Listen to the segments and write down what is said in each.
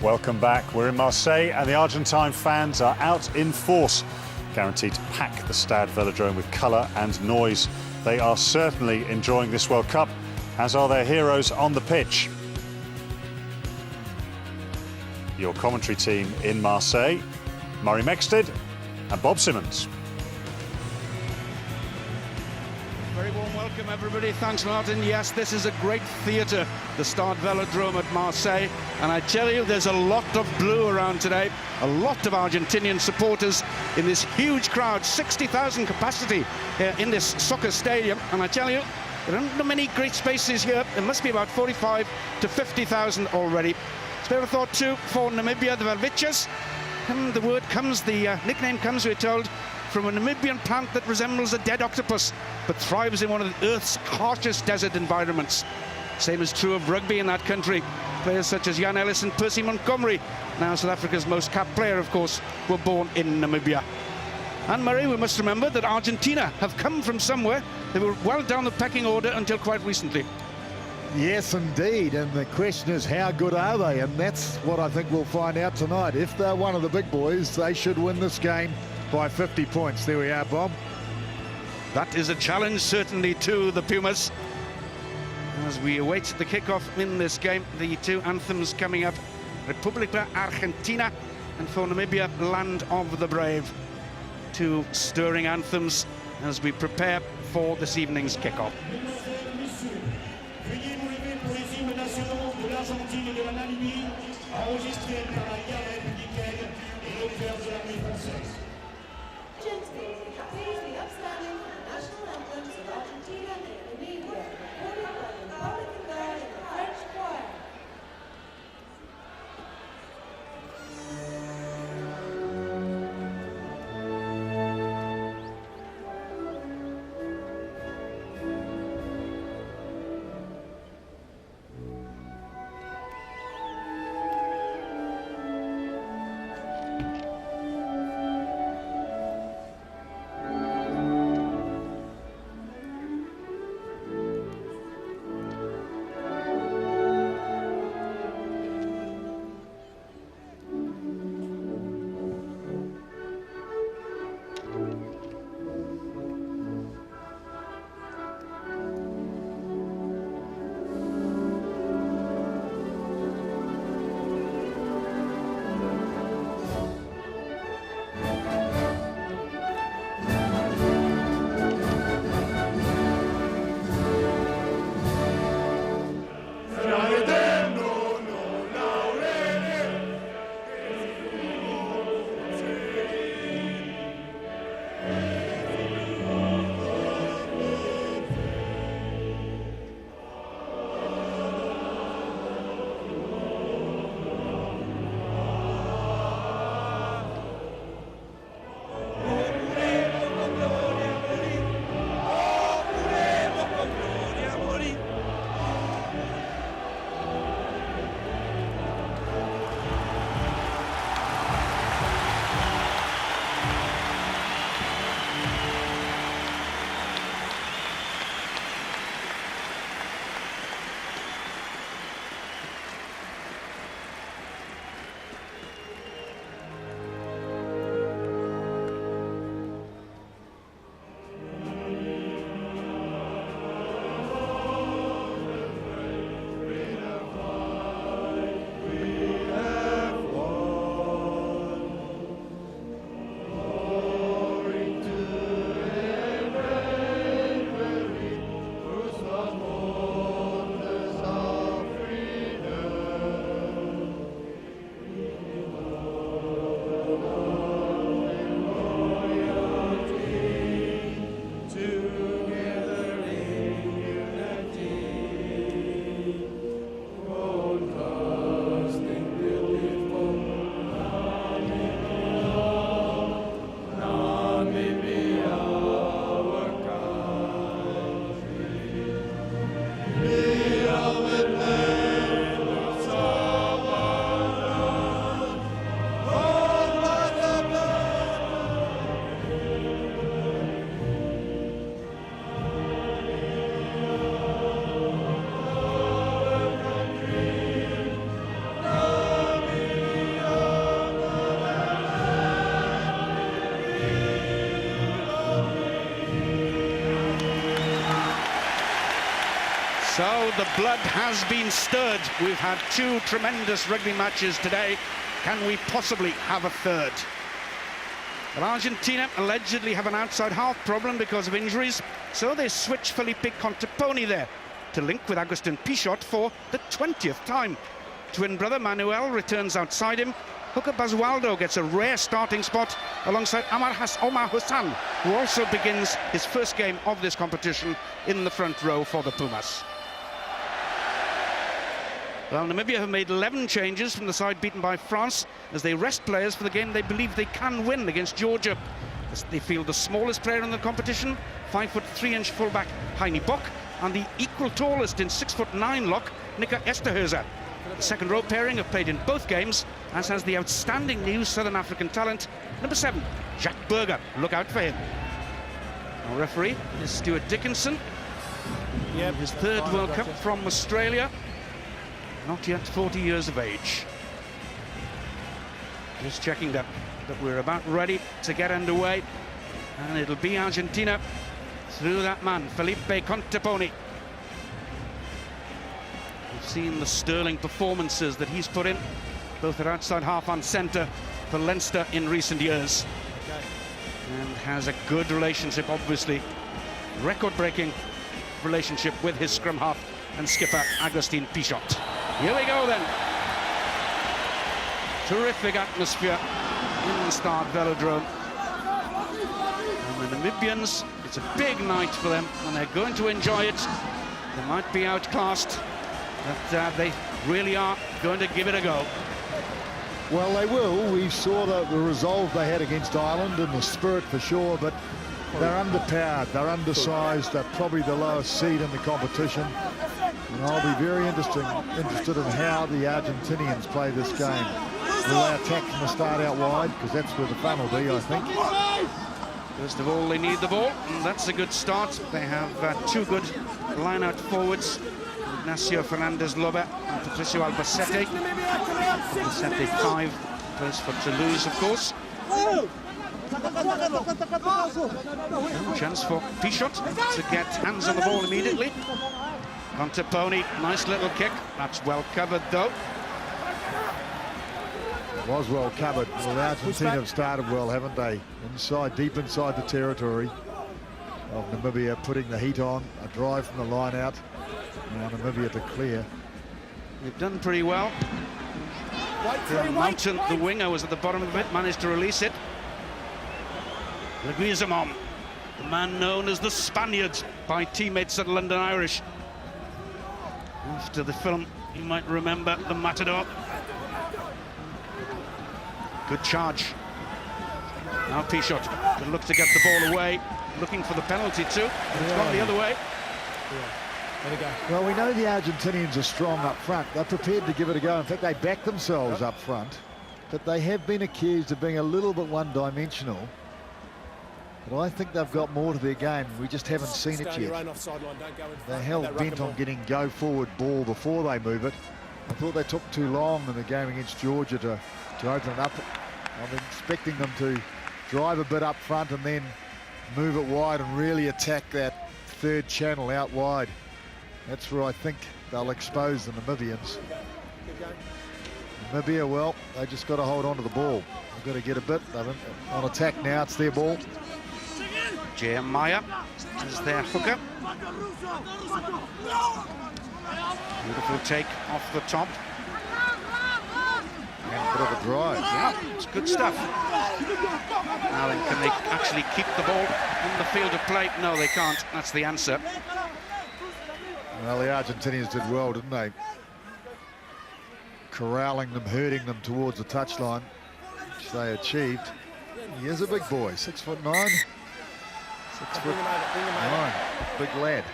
Welcome back. We're in Marseille and the Argentine fans are out in force, guaranteed to pack the Stade Velodrome with colour and noise. They are certainly enjoying this World Cup, as are their heroes on the pitch. Your commentary team in Marseille, Murray Mexted and Bob Simmons. Very warm welcome, everybody. Thanks, Martin. Yes, this is a great theatre, the Stade Velodrome at Marseille. And I tell you, there's a lot of blue around today. A lot of Argentinian supporters in this huge crowd, 60,000 capacity in this soccer stadium. And I tell you, there aren't many great spaces here. There must be about 45 to 50,000 already. Spare a thought too for Namibia, the RWC. And the word comes, the nickname comes, we're told, from a Namibian plant that resembles a dead octopus, but thrives in one of the Earth's harshest desert environments. Same is true of rugby in that country. Players such as Jan Ellis and Percy Montgomery, now South Africa's most capped player, of course, were born in Namibia. And Murray, we must remember that Argentina have come from somewhere. They were well down the pecking order until quite recently. Yes, indeed, and the question is, how good are they? And that's what I think we'll find out tonight. If they're one of the big boys, they should win this game by 50 points. There we are, Bob. That is a challenge, certainly, to the Pumas. As we await the kickoff in this game, the two anthems coming up, República Argentina and for Namibia, Land of the Brave. Two stirring anthems as we prepare for this evening's kickoff. L'Argentine et de la Namibie, enregistrés par la garde républicaine et l'auteur de l'armée française. Gentlemen, please be upstanding for the national anthems of Argentina and Namibia, recorded by the Republican Guard and the French Choir. So the blood has been stirred. We've had 2 tremendous rugby matches today. Can we possibly have a third? Well, Argentina allegedly have an outside half problem because of injuries, so they switch Felipe Conteponi there to link with Agustin Pichot for the 20th time. Twin brother Manuel returns outside him. Hooker Basualdo gets a rare starting spot alongside Omar Hassan, who also begins his first game of this competition in the front row for the Pumas. Well, Namibia have made 11 changes from the side beaten by France as they rest players for the game they believe they can win against Georgia. As they field the smallest player in the competition, 5'3" fullback Heini Bock, and the equal tallest in 6'9" lock, Nika Esterhuizer. The second row pairing have played in both games, as has the outstanding new Southern African talent, number 7, Jacques Burger. Look out for him. Our referee is Stuart Dickinson. His third World Cup from Australia. Not yet 40 years of age. Just checking that we're about ready to get underway. And it'll be Argentina through that man, Felipe Conteponi. We've seen the sterling performances that he's put in, both at outside half and centre for Leinster in recent years. And has a good relationship, obviously, record-breaking relationship with his scrum half and skipper Agustin Pichot. Here we go then. Terrific atmosphere in the Stade Velodrome. And the Namibians, it's a big night for them, and they're going to enjoy it. They might be outclassed, but they really are going to give it a go. Well, they will. We saw the resolve they had against Ireland and the spirit for sure, but they're underpowered, they're undersized, they're probably the lowest seed in the competition. And I'll be very interested in how the Argentinians play this game. Will they attack from the start out wide? Because that's where the fun will be, I think. First of all, they need the ball, and that's a good start. They have 2 good line-out forwards, Ignacio Fernandez-Loba and Patricio Albacete. Albacete 5, plays for Toulouse, of course. And chance for Pichot to get hands on the ball immediately. Conteponi, nice little kick. That's well covered, though. It was well covered. Well, Argentina have started well, haven't they? Inside, deep inside the territory of Namibia, putting the heat on. A drive from the line out. Now Namibia to clear. They've done pretty well. Mountain, the winger, was at the bottom of the bit, managed to release it. Leguizamon, the man known as the Spaniard by teammates at London Irish. After the film, you might remember the Matador. Good charge. Now Pichot can look to get the ball away, looking for the penalty too. It's gone the other way. Well, we know the Argentinians are strong up front. They're prepared to give it a go. In fact, they back themselves up front. But they have been accused of being a little bit one-dimensional. But I think they've got more to their game. We just haven't seen it yet. They're hell-bent on getting go-forward ball before they move it. I thought they took too long in the game against Georgia to open it up. I'm expecting them to drive a bit up front and then move it wide and really attack that third channel out wide. That's where I think they'll expose the Namibians. Namibia, well, they just got to hold on to the ball. They've got to get a bit on attack now. It's their ball. Jeremiah is their hooker. Beautiful take off the top. Yeah, bit of a drive. Yeah, it's good stuff. Now then, can they actually keep the ball on the field of play? No, they can't. That's the answer. Well, the Argentinians did well, didn't they? Corralling them, herding them towards the touchline, which they achieved. He is a big boy, 6'9". 6'9", big lad.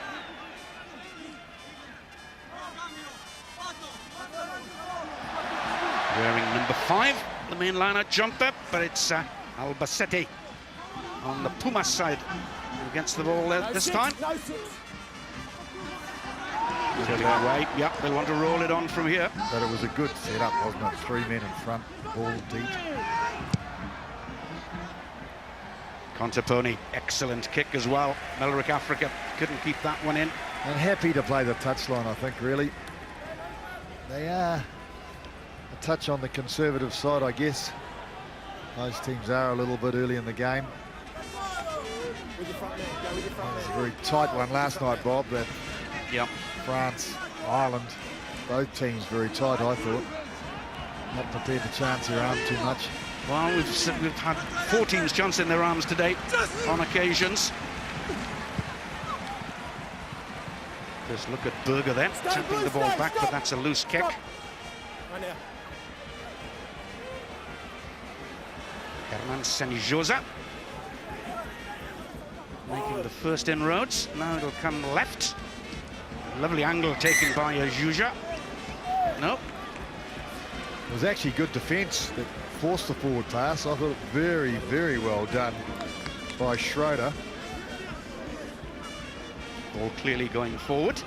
Wearing number 5, the main liner jumper, but it's Albacete on the Pumas side against the ball this time. Away. Yep, they want to roll it on from here. But it was a good setup, wasn't it? 3 men in front, ball deep. Conteponi, excellent kick as well. Melrick Africa couldn't keep that one in. And happy to play the touchline, I think, really. They are a touch on the conservative side, I guess. Most teams are a little bit early in the game. It was a very tight one last night, Bob. That France, Ireland, both teams very tight, I thought. Not prepared to chance their arm too much. Well, we've had 4 teams chancing their arms today on occasions. Just look at Berger there, tapping the ball back, but that's a loose kick. Hernan Senjosa making the first inroads. Now it'll come left. Lovely angle taken by Ajuja. No. It was actually good defence that forced the forward pass. I thought it very, very well done by Schroeder. Ball clearly going forward.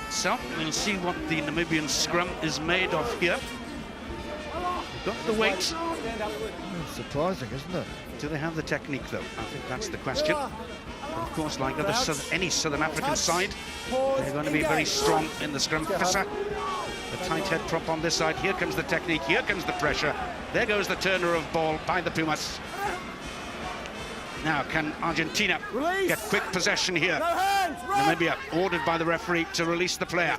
So we'll see what the Namibian scrum is made of here. They've got the weight. It's surprising, isn't it? Do they have the technique, though? I think that's the question. And of course, like any Southern African side, they're going to be very strong in the scrum. The tight head prop on this side. Here comes the technique. Here comes the pressure. There goes the turner of ball by the Pumas. Now, can Argentina get quick possession here? Namibia ordered by the referee to release the player.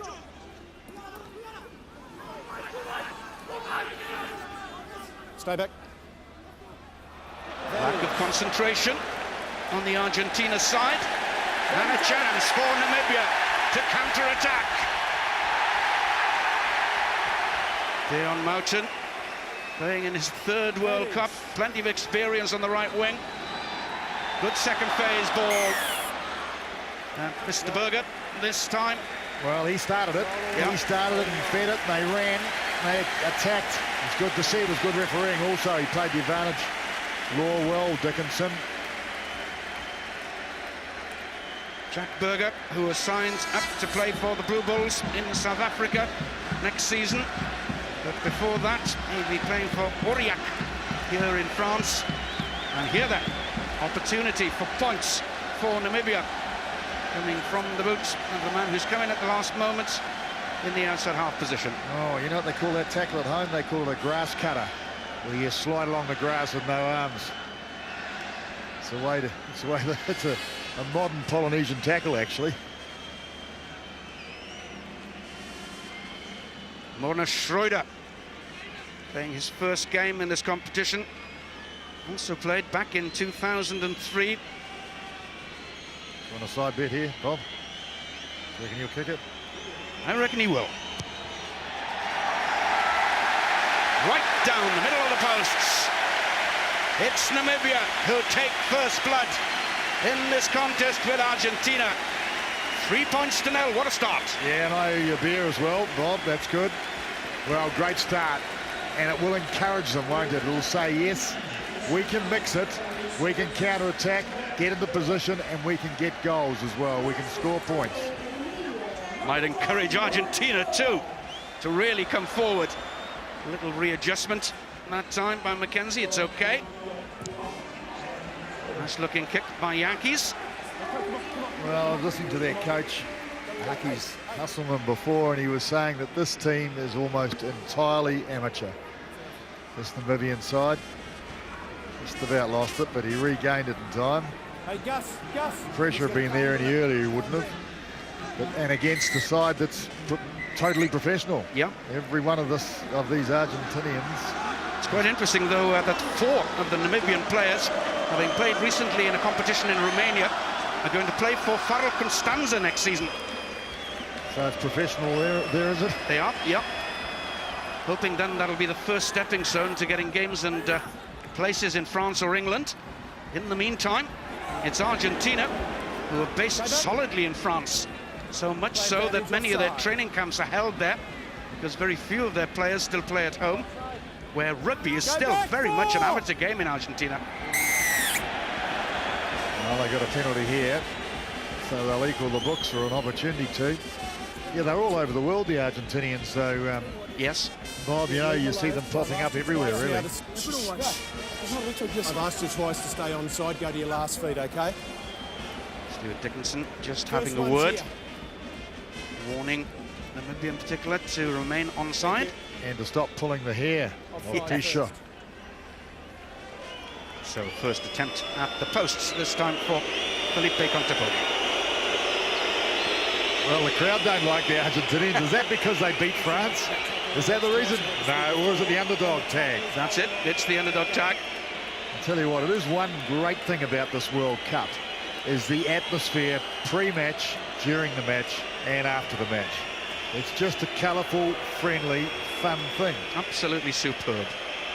Stay back. Lack of concentration on the Argentina side. And a chance for Namibia to counter-attack. Deon Mouten playing in his 3rd World Cup. Plenty of experience on the right wing. Good second phase ball. And Mr. Berger this time. Well, he started it. Yeah. He started it and fed it, and they ran, they attacked. It's good to see. It was good refereeing also. He played the advantage. Law well, Dickinson. Jack Berger, who was signed up to play for the Blue Bulls in South Africa next season. But before that, he'll be playing for Aurillac here in France. And here then, opportunity for points for Namibia, coming from the boots of the man who's coming at the last moment in the outside half position. Oh, you know what they call that tackle at home? They call it a grass cutter, where you slide along the grass with no arms. It's a modern Polynesian tackle, actually. Morna Schroeder playing his first game in this competition. Also played back in 2003. On a side bet here, Bob? Do you reckon he'll kick it? I reckon he will. Right down the middle of the posts. It's Namibia who'll take first blood in this contest with Argentina. 3 points to 0. What a start. Yeah, and I owe you a beer as well, Bob. That's good. Well, great start. And it will encourage them, won't it? It will say, yes, we can mix it. We can counter-attack, get into position, and we can get goals as well. We can score points. Might encourage Argentina, too, to really come forward. A little readjustment that time by Mackenzie. It's okay. Nice looking kick by Yankees. Well, I was listening to their coach, Haki's Hasselman, before, and he was saying that this team is almost entirely amateur. This Namibian side just about lost it, but he regained it in time. Hey, Gus. Pressure had been there any earlier, he wouldn't have. But, and against the side that's totally professional. Yeah. Every one of these Argentinians. It's quite interesting, though, that 4 of the Namibian players, having played recently in a competition in Romania, are going to play for Faro Constanza next season. So it's professional there, is it? They are, yep. Hoping then that'll be the first stepping stone to getting games and places in France or England. In the meantime, it's Argentina, who are based solidly in France. So much so that many of their training camps are held there, because very few of their players still play at home, where rugby is still very much an amateur game in Argentina. Well, they got a penalty here, so they'll equal the books or an opportunity to. Yeah, they're all over the world, the Argentinians, so yes. Bob, you know, you see them popping up everywhere, really. I've asked you twice to stay on side. Go to your last feet, okay? Stuart Dickinson just First having a one's word, here. warning Namibia in particular to remain onside. And to stop pulling the hair of Tisha. So first attempt at the posts, this time for Felipe Conteponi. Well, the crowd don't like the Argentinians. Is that because they beat France? Is that the reason? No, or is it the underdog tag? That's it, it's the underdog tag. I'll tell you what, it is one great thing about this World Cup, is the atmosphere pre-match, during the match, and after the match. It's just a colourful, friendly, fun thing. Absolutely superb.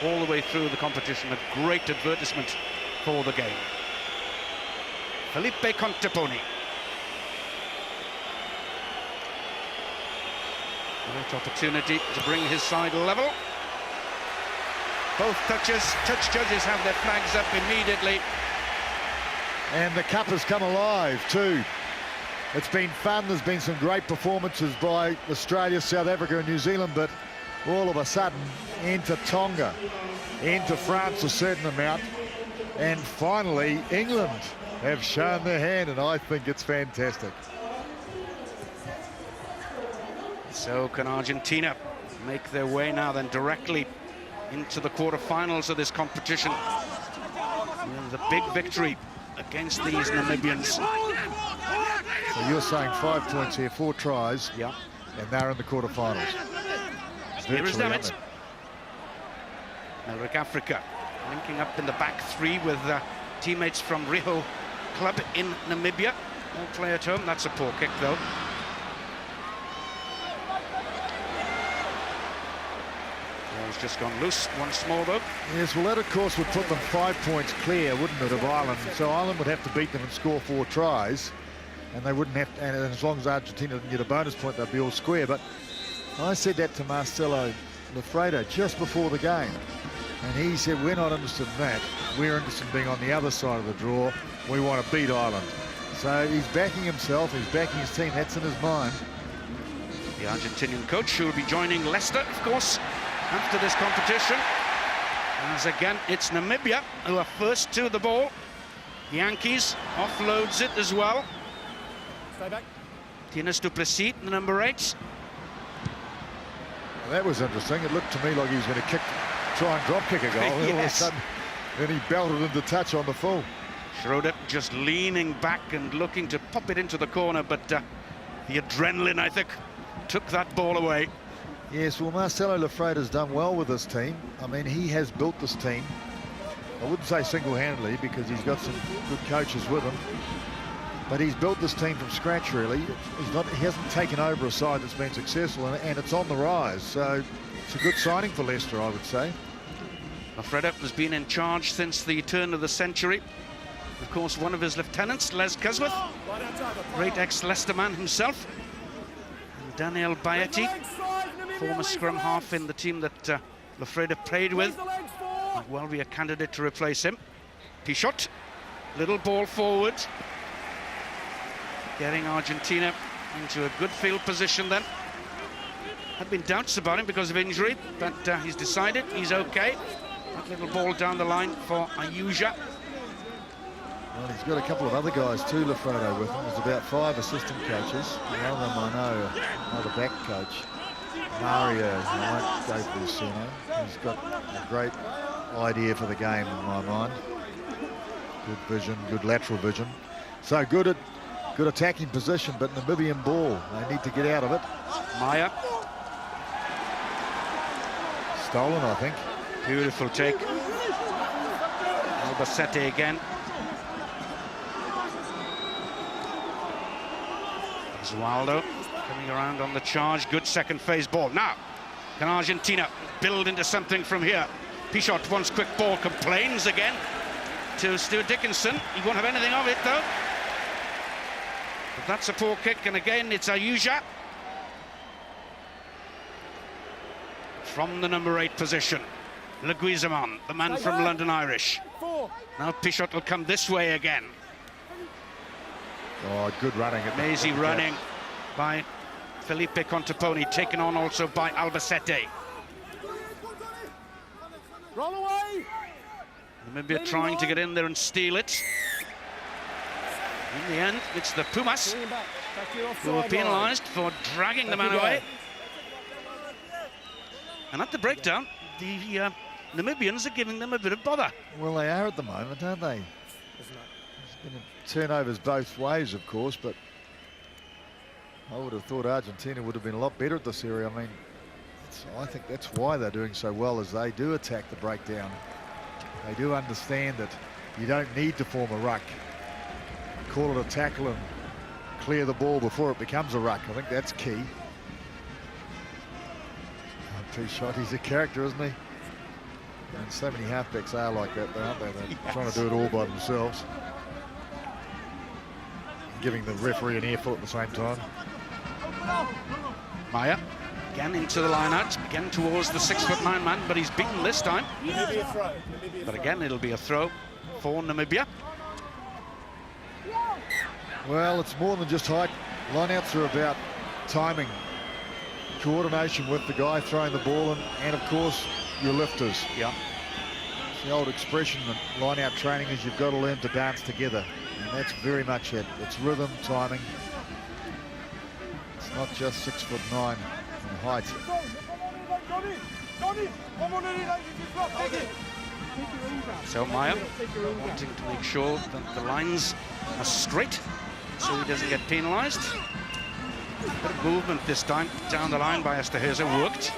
All the way through the competition, a great advertisement for the game. Felipe Conteponi. Great opportunity to bring his side level. Both touch judges have their flags up immediately. And the cup has come alive too. It's been fun. There's been some great performances by Australia, South Africa and New Zealand, but all of a sudden enter Tonga, enter France a certain amount, and finally England have shown their hand, and I think it's fantastic. So can Argentina make their way now then directly into the quarterfinals of this competition with a big victory against these Namibians. So you're saying 5 points here, 4 tries, Yeah. and they're in the quarterfinals. Here is Virtually, Dammit. Melrick Africa linking up in the back three with teammates from Rio Club in Namibia. All play at home. That's a poor kick though. Ball's just gone loose once more though. Yes, well that of course would put them 5 points clear, wouldn't it, of Ireland? So Ireland would have to beat them and score 4 tries, and they wouldn't have to, and as long as Argentina didn't get a bonus point, they'd be all square. But I said that to Marcelo Lafredo just before the game, and he said, we're not interested in that. We're interested in being on the other side of the draw. We want to beat Ireland. So he's backing himself, he's backing his team. That's in his mind. The Argentinian coach who will be joining Leicester, of course, after this competition. As again, it's Namibia who are first to the ball. Yankees offloads it as well. Stay back. Tienes du Plessis, the number 8. That was interesting. It looked to me like he was going to try and drop kick a goal. And all of a Yes. sudden, then he belted into touch on the full. Schroeder just leaning back and looking to pop it into the corner, but the adrenaline, I think, took that ball away. Yes, well, Marcelo Lafredo's done well with this team. I mean, he has built this team. I wouldn't say single-handedly because he's got some good coaches with him. But he's built this team from scratch, really. He hasn't taken over a side that's been successful, and it's on the rise. So it's a good signing for Leicester, I would say. Lafredo has been in charge since the turn of the century. Of course, one of his lieutenants, Les Cusworth, great ex-Leicester man himself. And Daniel Bayetti, former scrum half in the team that Lafredo played with, might well be a candidate to replace him. Pichot, little ball forward. Getting Argentina into a good field position then. Had been doubts about him because of injury, but he's decided he's okay. That little ball down the line for Ayuja. Well, he's got a couple of other guys too, Lafredo, with him. There's about 5 assistant coaches. One of them I know, another back coach, Mario. I won't go for his surname. He's got a great idea for the game in my mind. Good vision, good lateral vision. So good attacking position, but Namibian ball. They need to get out of it. Maya, Stolen, I think. beautiful take. Albacete again. Oswaldo coming around on the charge. Good second phase ball. Now, can Argentina build into something from here? Pichot wants quick ball, complains again to Stuart Dickinson. He won't have anything of it, though. But that's a poor kick, and again, it's Ayuja. From the number 8 position, Leguizamon, the man from London Irish. Now Pichot will come this way again. Oh, good running. Lazy running by Felipe Conteponi, taken on also by Albacete. Roll away. Namibia trying to get in there and steal it. In the end, it's the Pumas who were penalised for dragging the man away. And at the breakdown, the Namibians are giving them a bit of bother. Well, they are at the moment, aren't they? There's been turnovers both ways, of course, but I would have thought Argentina would have been a lot better at this area. I mean, I think that's why they're doing so well, as they do attack the breakdown. They do understand that you don't need to form a ruck. Call it a tackle and clear the ball before it becomes a ruck. I think that's key. He's a character, isn't he? And so many halfbacks are like that, aren't they? They're trying to do it all by themselves. Giving the referee an earful at the same time. Maya again into the line out, again towards the 6'9" man, but he's beaten this time. But again, it'll be a throw for Namibia. Well, it's more than just height. Lineouts are about timing, coordination with the guy throwing the ball, and of course, your lifters. Yeah. It's the old expression that line-out training is you've got to learn to dance together. And that's very much it. It's rhythm, timing. It's not just 6'9" in height. So Maya wanting to make sure that the lines are straight so he doesn't get penalised. Bit of movement this time down the line by Esterhuizen worked.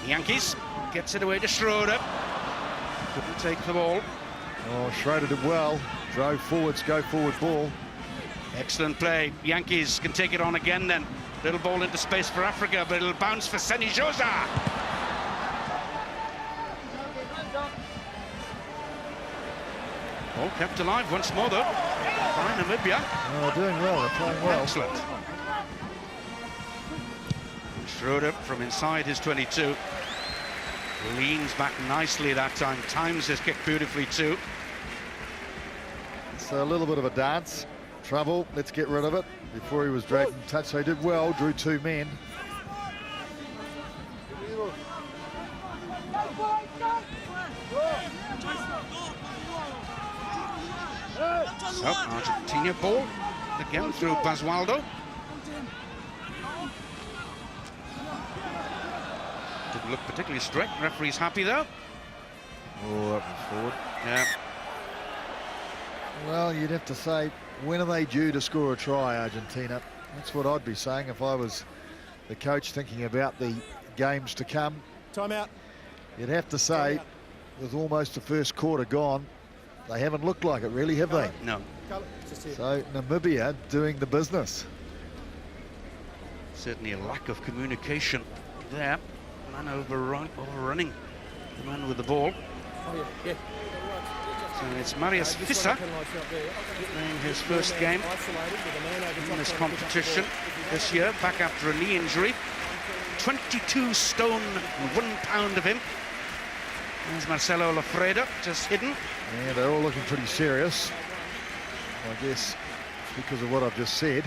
Yankees gets it away to Schroeder. Couldn't take the ball. Oh, Schroeder did well. Drove forwards, go forward ball. Excellent play. Yankees can take it on again then. Little ball into space for Africa, but it'll bounce for Seni Josa. Ball kept alive once more though by Namibia. Oh, doing well, they're playing well. Excellent. Schroeder from inside his 22. Leans back nicely that time, times his kick beautifully too. So a little bit of a dance. Trouble, let's get rid of it before he was dragged and touched. So he did well, drew two men. So Argentina ball again through Basualdo. Didn't look particularly straight. Referee's happy though. Oh, up and forward. Yeah. Well, you'd have to say, when are they due to score a try, Argentina? That's what I'd be saying if I was the coach thinking about the games to come. Time out. You'd have to say, with almost the first quarter gone, they haven't looked like it really, have they? No. So Namibia doing the business. Certainly a lack of communication there. Man overrunning the man with the ball. So it's Marius Visser playing his first game in this competition this year, back after a knee injury. 22 stone and 1 pound of him. There's Marcelo Lafreda, just hidden. Yeah, they're all looking pretty serious. I guess because of what I've just said.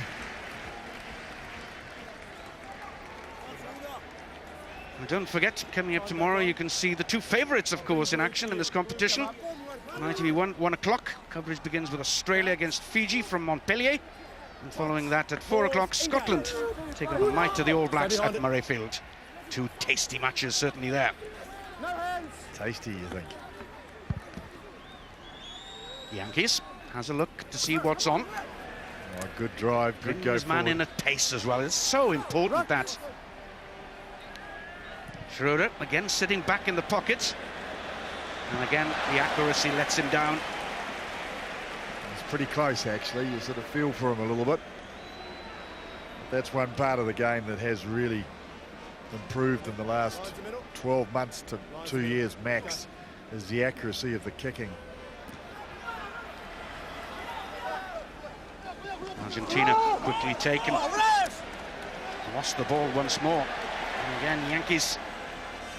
And don't forget, coming up tomorrow, you can see the two favourites, of course, in action in this competition. On ITV 1 o'clock, coverage begins with Australia against Fiji from Montpellier. And following that at 4 o'clock, Scotland take on the might of the All Blacks at Murrayfield. Two tasty matches certainly there. Tasty, you think? Yankees has a look to see what's on. Oh, good drive, good go his man forward. in at pace as well. It's so important that. Schroeder again sitting back in the pocket. And again, the accuracy lets him down. It's pretty close, actually. You sort of feel for him a little bit. That's one part of the game that has really improved in the last 12 months to 2 years max, is the accuracy of the kicking. Argentina quickly taken. Lost the ball once more. And again, Yankees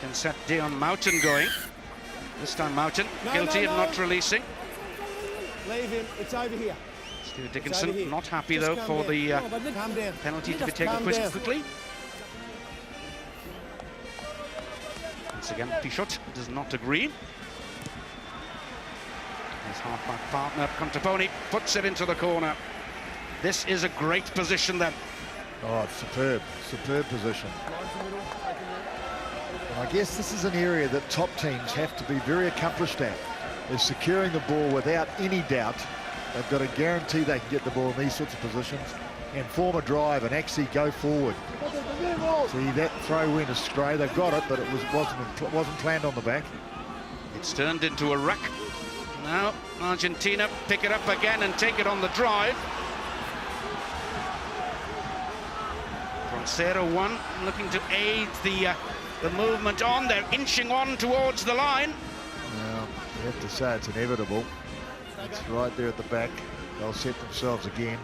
can set Dion Mountain going. This time Mountain guilty of not releasing. Leave him. It's over here. Stuart Dickinson not happy though for the penalty to be taken quickly. Once again, Pichot does not agree. His half-back partner, Contaponi, puts it into the corner. This is a great position then. Oh, it's superb position. And I guess this is an area that top teams have to be very accomplished at, is securing the ball without any doubt. They've got to guarantee they can get the ball in these sorts of positions and form a drive and actually go forward. See, that throw went astray. They've got it, but it wasn't planned on the back. It's turned into a wreck. Now Argentina pick it up again and take it on the drive. Frontera one, looking to aid the movement on. They're inching on towards the line. Now, you have to say it's inevitable. It's right there at the back. They'll set themselves again.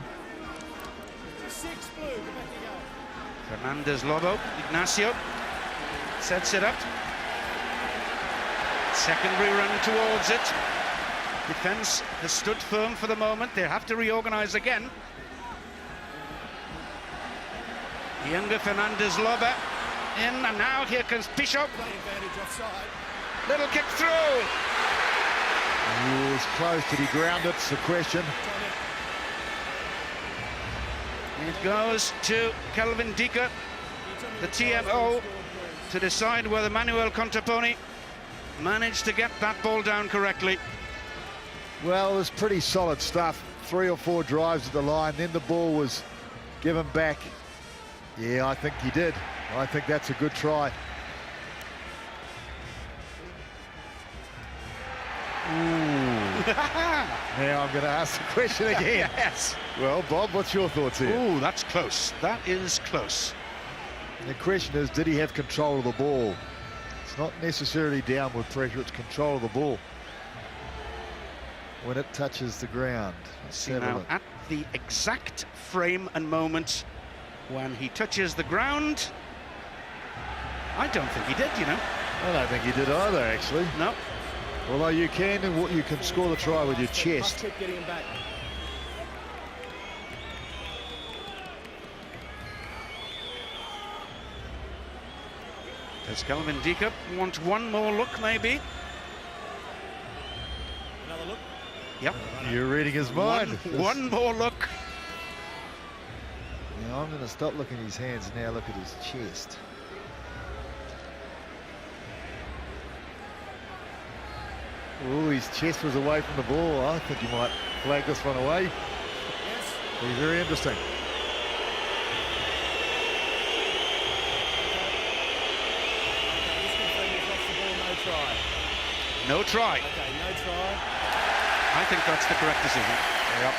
Fernandez Lobo, Ignacio sets it up. Secondary run towards it. Defense has stood firm for the moment. They have to reorganize again. Younger Fernandez Lobo in, and now here comes Pichot. Little kick through. He was close. Did he ground it? It's the question. It goes to Kelvin Dika, the TMO, to decide whether Manuel Contaponi managed to get that ball down correctly. Well, it was pretty solid stuff. 3 or 4 drives at the line, then the ball was given back. Yeah, I think he did. I think that's a good try. Now I'm going to ask the question again. Yes. Well, Bob, what's your thoughts here? Ooh, that's close. That is close. The question is, did he have control of the ball? It's not necessarily downward pressure, it's control of the ball when it touches the ground. Let's See have a now, look. at the exact frame and moment when he touches the ground, I don't think he did, you know. I don't think he did either, actually. No. Although you can score the try with your chest. Keep getting him back. Does Kelvin Dika want one more look, maybe? Another look. Yep. You're reading his mind. One more look. Now I'm going to stop looking at his hands and now look at his chest. Oh, his chest was away from the ball. I think he might flag this one away. Yes. Be very interesting. Just confirm he's lost the ball, no try. No try. Okay, no try. I think that's the correct decision. Yep.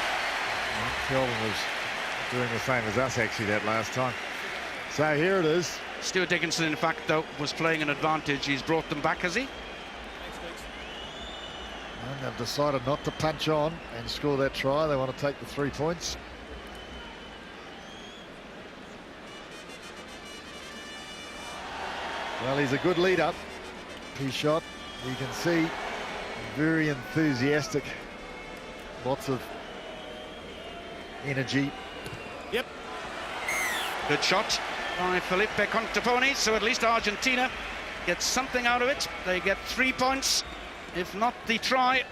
Kelvin was doing the same as us actually that last time. So here it is. Stuart Dickinson, in fact, though, was playing an advantage. He's brought them back, has he? And they've decided not to punch on and score that try. They want to take the 3 points. Well, he's a good leader. Pichot, you can see, very enthusiastic. Lots of energy. Yep. Good shot by Felipe Contaponi, so at least Argentina gets something out of it. They get 3 points. If not the try,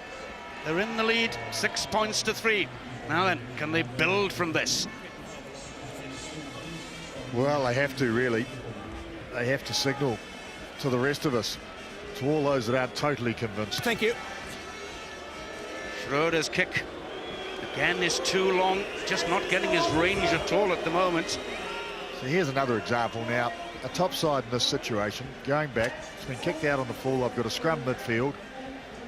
they're in the lead, 6 points to 3. Now then, can they build from this? Well, they have to, really. They have to signal to the rest of us, to all those that aren't totally convinced. Thank you. Schroeder's kick, again, is too long, just not getting his range at all at the moment. So here's another example now. A top side in this situation, going back, it's been kicked out on the full. They've got a scrum midfield.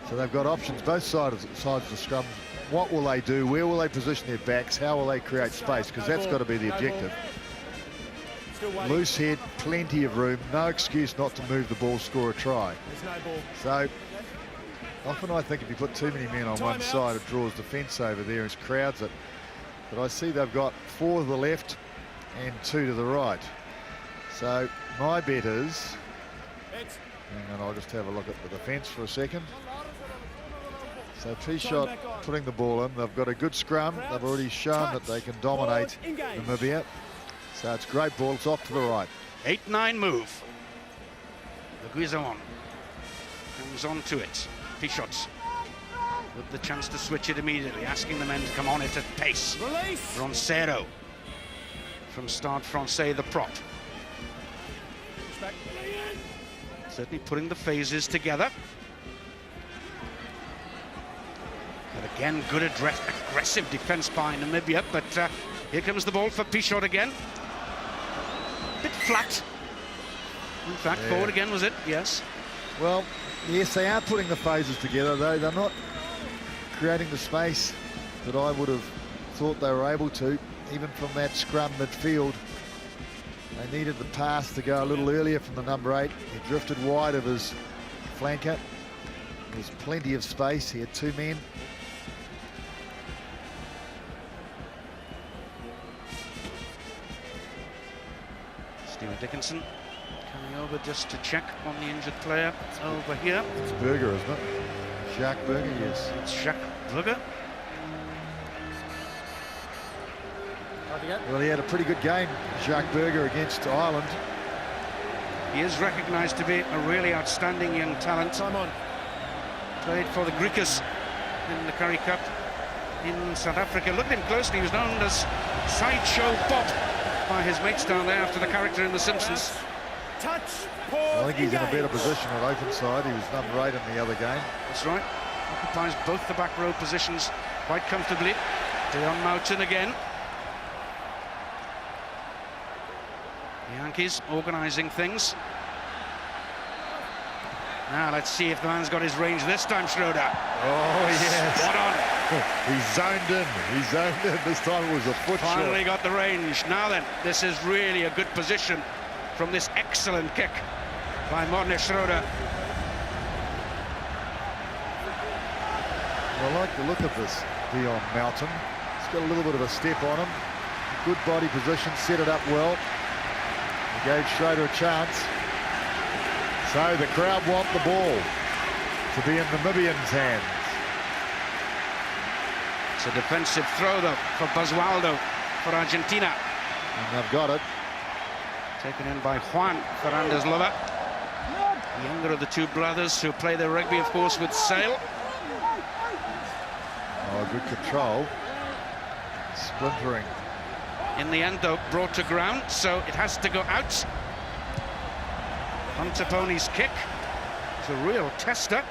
So they've got options, both sides of the scrum. What will they do? Where will they position their backs? How will they create space? Because that's got to be the objective. Loose head, plenty of room, no excuse not to move the ball, score a try. There's no ball. So often I think if you put too many men on one side, it draws defence over there and crowds it. But I see they've got 4 to the left and 2 to the right. So my bet is, and I'll just have a look at the defence for a second. So Pichot putting the ball in. They've got a good scrum. They've already shown that they can dominate Namibia. So it's great ball. It's off to the right. 8-9 move. The Guizon. comes on to it. Pichot with the chance to switch it immediately, asking the men to come on it at pace. Release! Roncero from Stade Francais, the prop. Certainly putting the phases together. But again, good aggressive defence by Namibia, but here comes the ball for Pichot again. Bit flat. In fact, forward again, was it? Yes. Well, yes, they are putting the phases together, though they're not creating the space that I would have thought they were able to, even from that scrum midfield. They needed the pass to go a little earlier from the number 8. He drifted wide of his flanker. There's plenty of space. He had 2 men. Stephen Dickinson coming over just to check on the injured player. It's over here. It's Berger, isn't it? Jacques Berger, yes. It's Jacques Berger. Well, he had a pretty good game, Jacques Berger, against Ireland. He is recognised to be a really outstanding young talent. Time on. Played for the Griquas in the Currie Cup in South Africa. Look at him closely. He was known as Sideshow Bob by his mates down there after the character in The Simpsons. Touch. I think he's in a Engage. better position at open side. He was number 8 in the other game. That's right. Occupies both the back row positions quite comfortably. Deon Mountain again. The Yankees organising things. Now let's see if the man's got his range this time, Schroeder. Oh, yes. Spot on. He zoned in. He zoned in. This time it was a foot Finally short. got the range. Now then, this is really a good position from this excellent kick by Morne Schroeder. I like the look of this Deon Mountain. He's got a little bit of a step on him. Good body position, set it up well. He gave Schroeder a chance. So the crowd want the ball to be in Namibians' hands. It's a defensive throw though for Basualdo for Argentina. And they've got it. Taken in by Juan Fernandez-Lova, the younger of the 2 brothers who play their rugby, of course, with Sale. Oh, good control. Splintering. In the end, though, brought to ground, so it has to go out. Hunter Pony's kick. It's a real tester.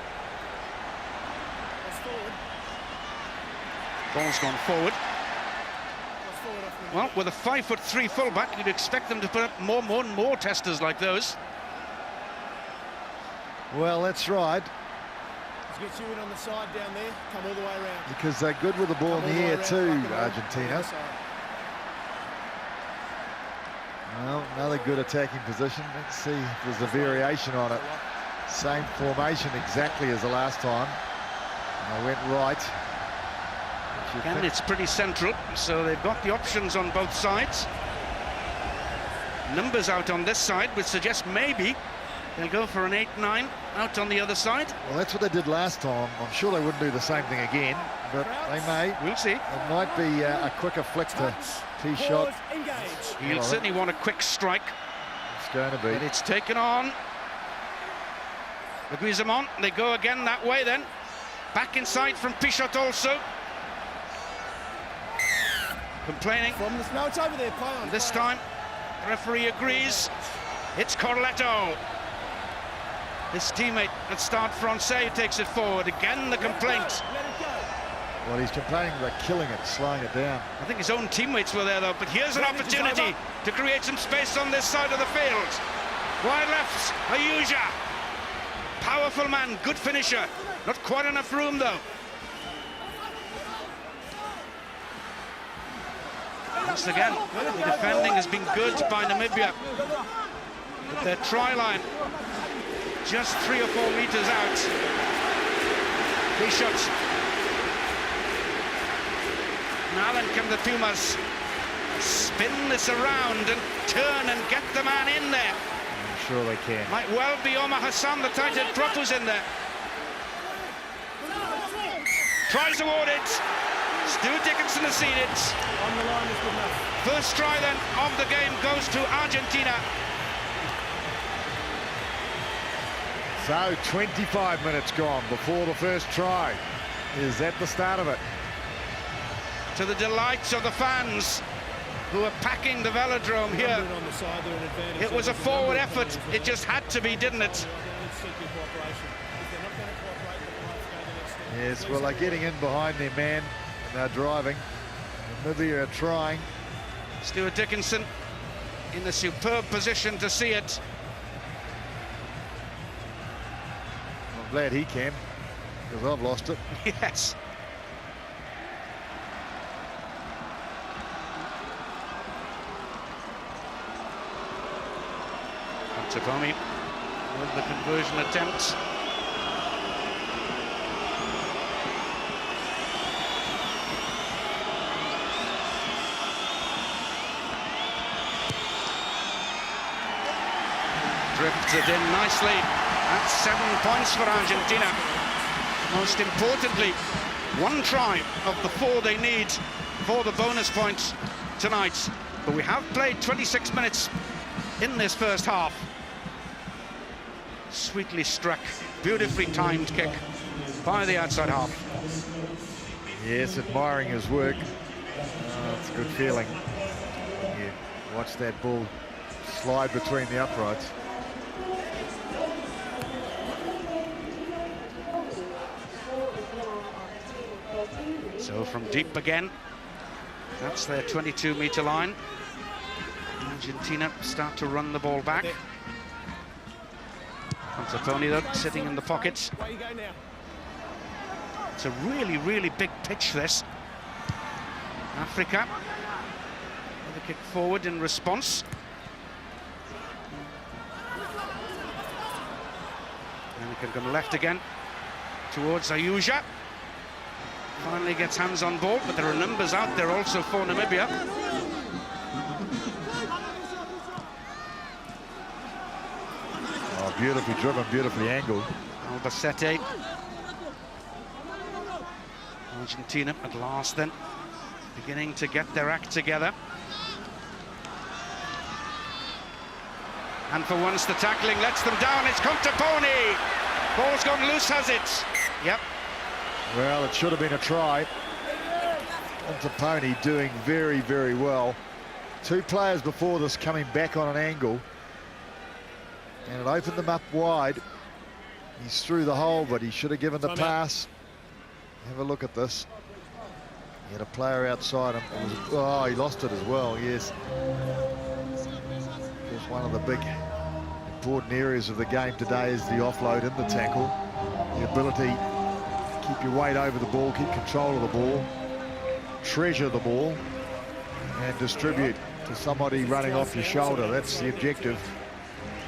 Ball's gone forward. Well, with a 5'3" fullback, you'd expect them to put up more testers like those. Well, that's right, Let's get you in on the side down there. Come all the way around. because they're good with the ball in the air too, Argentina. Well, another good attacking position. Let's see if there's a variation on it. Same formation exactly as the last time. And I went right. And it's pretty central, so they've got the options on both sides. Numbers out on this side, which suggests maybe they'll go for an 8-9 out on the other side. Well, that's what they did last time. I'm sure they wouldn't do the same thing again, but they may. We'll see. It might be a quicker flick to T-shot. Engage. He'll certainly want a quick strike. It's going to be. And it's taken on. Leguizamon, they go again that way then. Back inside from Pichot also. Complaining. No, it's over there. Play on. This time, the referee agrees. It's Corletto. His teammate at Stade Francais takes it forward. Again, the complaint. Let it go. Well, he's complaining about killing it, slowing it down. I think his own teammates were there, though. But here's an opportunity to create some space on this side of the field. Wide left, Ayuja. Powerful man, good finisher. Not quite enough room, though. Once again, the defending has been good by Namibia. But their try line just 3 or 4 meters out. Pichot. Now then come the Pumas. Spin this around and turn and get the man in there. I'm sure they can. Might well be Omar Hassan, the tight head prop, who's in there. Tries awarded. Stu Dickinson has seen it. On the line is good enough. First try then of the game goes to Argentina. So 25 minutes gone before the first try. Is that the start of it? To the delights of the fans who are packing the velodrome here. On the side, they're an advantage. It was a forward effort. It just had to be, didn't it? Yes, well, they're getting in behind their man, and they're driving. Namibia are trying. Stuart Dickinson in a superb position to see it. I'm glad he can, because I've lost it. Yes. Taponi with the conversion attempts. Drifted in nicely. That's 7 points for Argentina. Most importantly, 1 try of the 4 they need for the bonus points tonight. But we have played 26 minutes in this first half. Sweetly struck, beautifully timed kick by the outside half. Yes, admiring his work. It's a good feeling. Yeah, watch that ball slide between the uprights. So from deep again, that's their 22-meter line. Argentina start to run the ball back. Taponi, though, sitting in the pocket. It's a really, really big pitch, this. Africa with a kick forward in response. And he can go left again towards Ayuja. Finally gets hands on ball, but there are numbers out there also for Namibia. Oh, beautifully driven, beautifully angled. Albacete. Argentina at last then beginning to get their act together. And for once the tackling lets them down. It's Taponi. Ball's gone loose, has it? Yep. Well, it should have been a try. Taponi doing very, very well. 2 players before this coming back on an angle. And it opened them up wide. He's through the hole, but he should have given the pass. Have a look at this. He had a player outside him. Oh, he lost it as well, yes. Just one of the big important areas of the game today is the offload in the tackle. The ability to keep your weight over the ball, keep control of the ball, treasure the ball, and distribute to somebody running off your shoulder. That's the objective.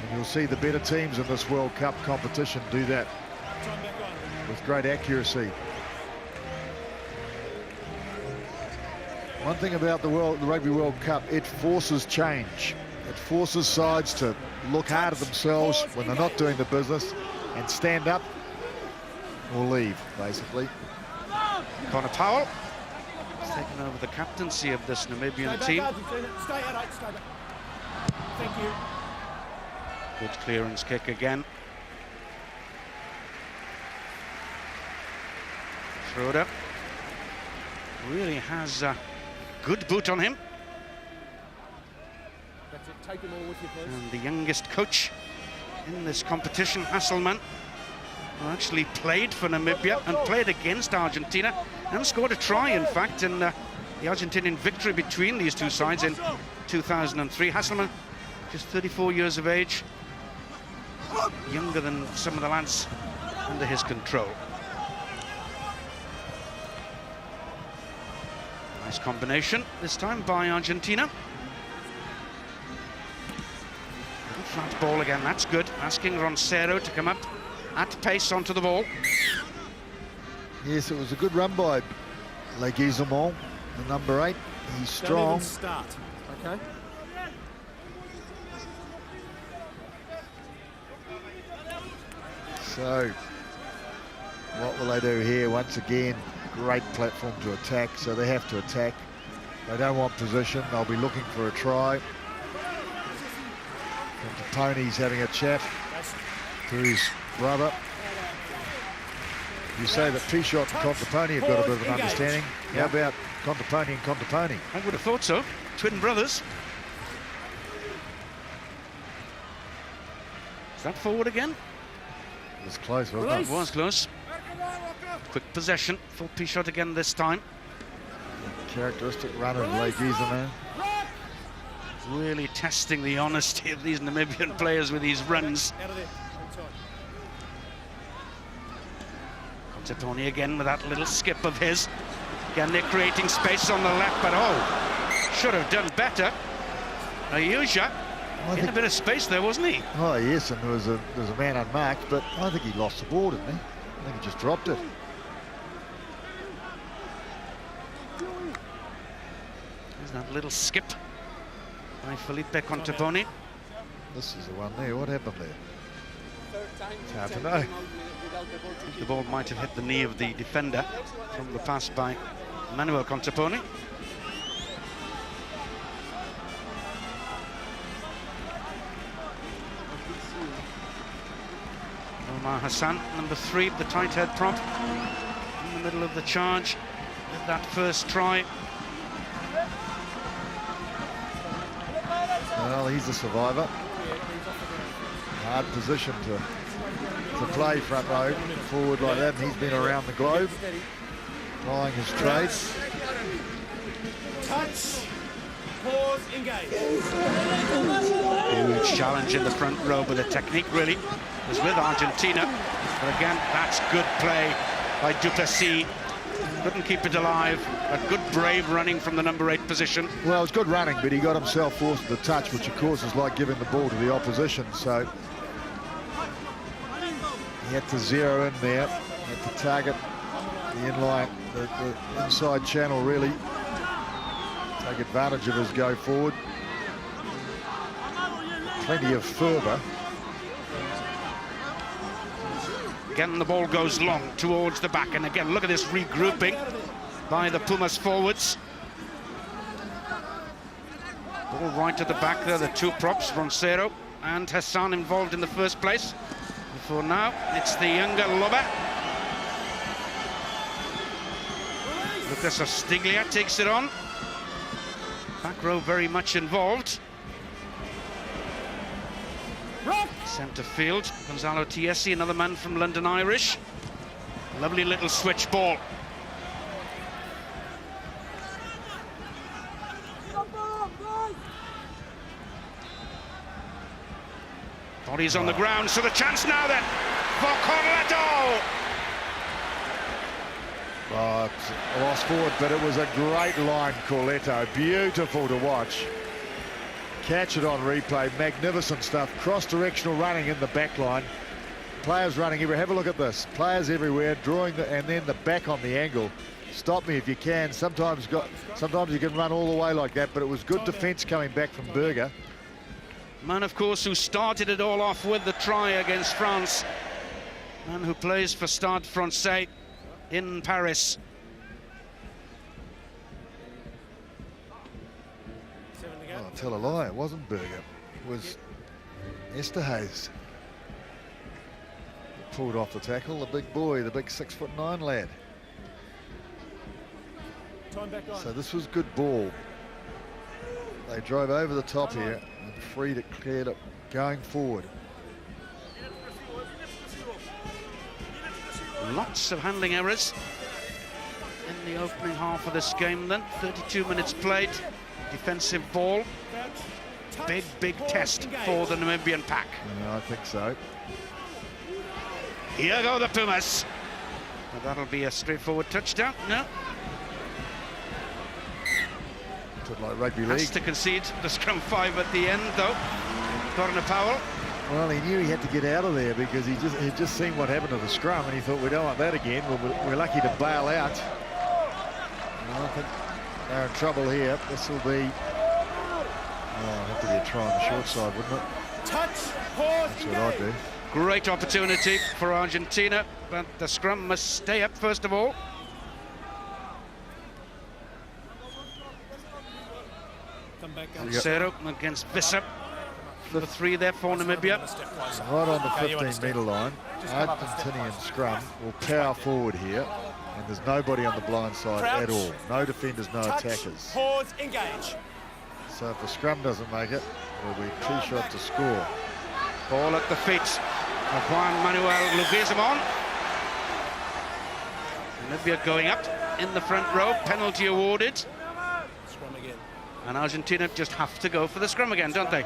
And you'll see the better teams in this World Cup competition do that with great accuracy. One thing about the Rugby World Cup, it forces change. It forces sides to look hard at themselves when they're not doing the business and stand up or leave, basically. Connor Powell has taken over the captaincy of this Namibian team. Stay back. Thank you. Good clearance kick again. Schroeder really has a good boot on him. That's it. Take them all with you, please. And the youngest coach in this competition, Hasselman, who actually played for Namibia and played against Argentina and scored a try, in fact, in the Argentinian victory between these two sides in 2003. Hasselman, just 34 years of age, younger than some of the lads under his control. Nice combination this time by Argentina. Flat ball again, that's good. Asking Roncero to come up at pace onto the ball. Yes, it was a good run by Leguizamon, the number 8. He's strong. Don't even start, okay? So, what will they do here? Once again, great platform to attack, so they have to attack. They don't want position, they'll be looking for a try. And Taponi's having a chat to his brother. You say that T-Shot and Contaponi have got a bit of an understanding. How about Contaponi and Contaponi? I would have thought so. Twin brothers. Is that forward again? It was close, wasn't it? It was close. Quick possession for T-Shot again this time. Characteristic runner of Legiza, man. Really testing the honesty of these Namibian players with these runs. Out of there. Inside. Contaponi again with that little skip of his. Again, they're creating space on the left, but oh, should have done better. Ayuja in a bit of space there, wasn't he? Oh, yes, and there was a man unmarked, but I think he lost the ball, didn't he? I think he just dropped it. There's that little skip by Felipe Contaponi. This is the one there. What happened there? It's hard to know. I think the ball might have hit the knee of the defender from the pass by Manuel Contaponi. Omar Hassan, number 3, the tight head prop, in the middle of the charge with that first try. Well, he's a survivor. Hard position to play front row forward like that, and he's been around the globe plying his trade. Touch. Pause. Engage. Huge challenge in the front row, but the technique really was with Argentina. But again, that's good play by Duplessis. Couldn't keep it alive. A good, brave running from the number 8 position. Well, it was good running, but he got himself forced to the touch, which of course is like giving the ball to the opposition. So he had to zero in there, had to target the inline, the inside channel, really take advantage of his go forward. Plenty of fervour. Again, the ball goes long towards the back, and again, look at this regrouping by the Pumas forwards. Ball right at the back there, the 2 props, Roncero and Hassan involved in the first place. For now, it's the younger Loba. Lucas Ostiglia takes it on. Back row very much involved. Centre field, Gonzalo Tiesi, another man from London Irish. Lovely little switch ball. Bodies on the ground, so the chance now then for Corletto. Oh, lost forward, but it was a great line, Corletto. Beautiful to watch. Catch it on replay, magnificent stuff. Cross-directional running in the back line. Players running everywhere. Have a look at this. Players everywhere, drawing and then the back on the angle. Stop me if you can. Sometimes you can run all the way like that, but it was good defence coming back from Berger. Man, of course, who started it all off with the try against France. Man who plays for Stade Francais in Paris. Oh, I'll tell a lie, it wasn't Berger. It was Esterhazy. Pulled off the tackle, the big boy, the big 6'9" lad. Time back on. So this was good ball. They drove over the top here and freed it, cleared it, going forward. Lots of handling errors in the opening half of this game then. 32 minutes played, defensive ball. Big test for the Namibian pack. Yeah, I think so. Here go the Pumas. Well, that'll be a straightforward touchdown. No. Bit like rugby Has league. to concede the scrum 5 at the end though. Corner Powell. Well, he knew he had to get out of there because he'd just seen what happened to the scrum and he thought, we don't want that again. We're lucky to bail out. Well, I think they're in trouble here. This will be... Oh, it'd have to be a try on the short side, wouldn't it? Touch. Pause. That's what I'd do. Great opportunity for Argentina, but the scrum must stay up first of all. Come back on. Roncero against Visser. Number 3 there for Namibia. Right on the 15-metre line. Argentinian scrum will power forward here, and there's nobody on the blind side at all. No defenders, no attackers. Pause, engage. So if the scrum doesn't make it, it'll be T-shot to score. Ball at the feet of Juan Manuel Leguizamon. Namibia going up in the front row, penalty awarded. Scrum again. And Argentina just have to go for the scrum again, don't they?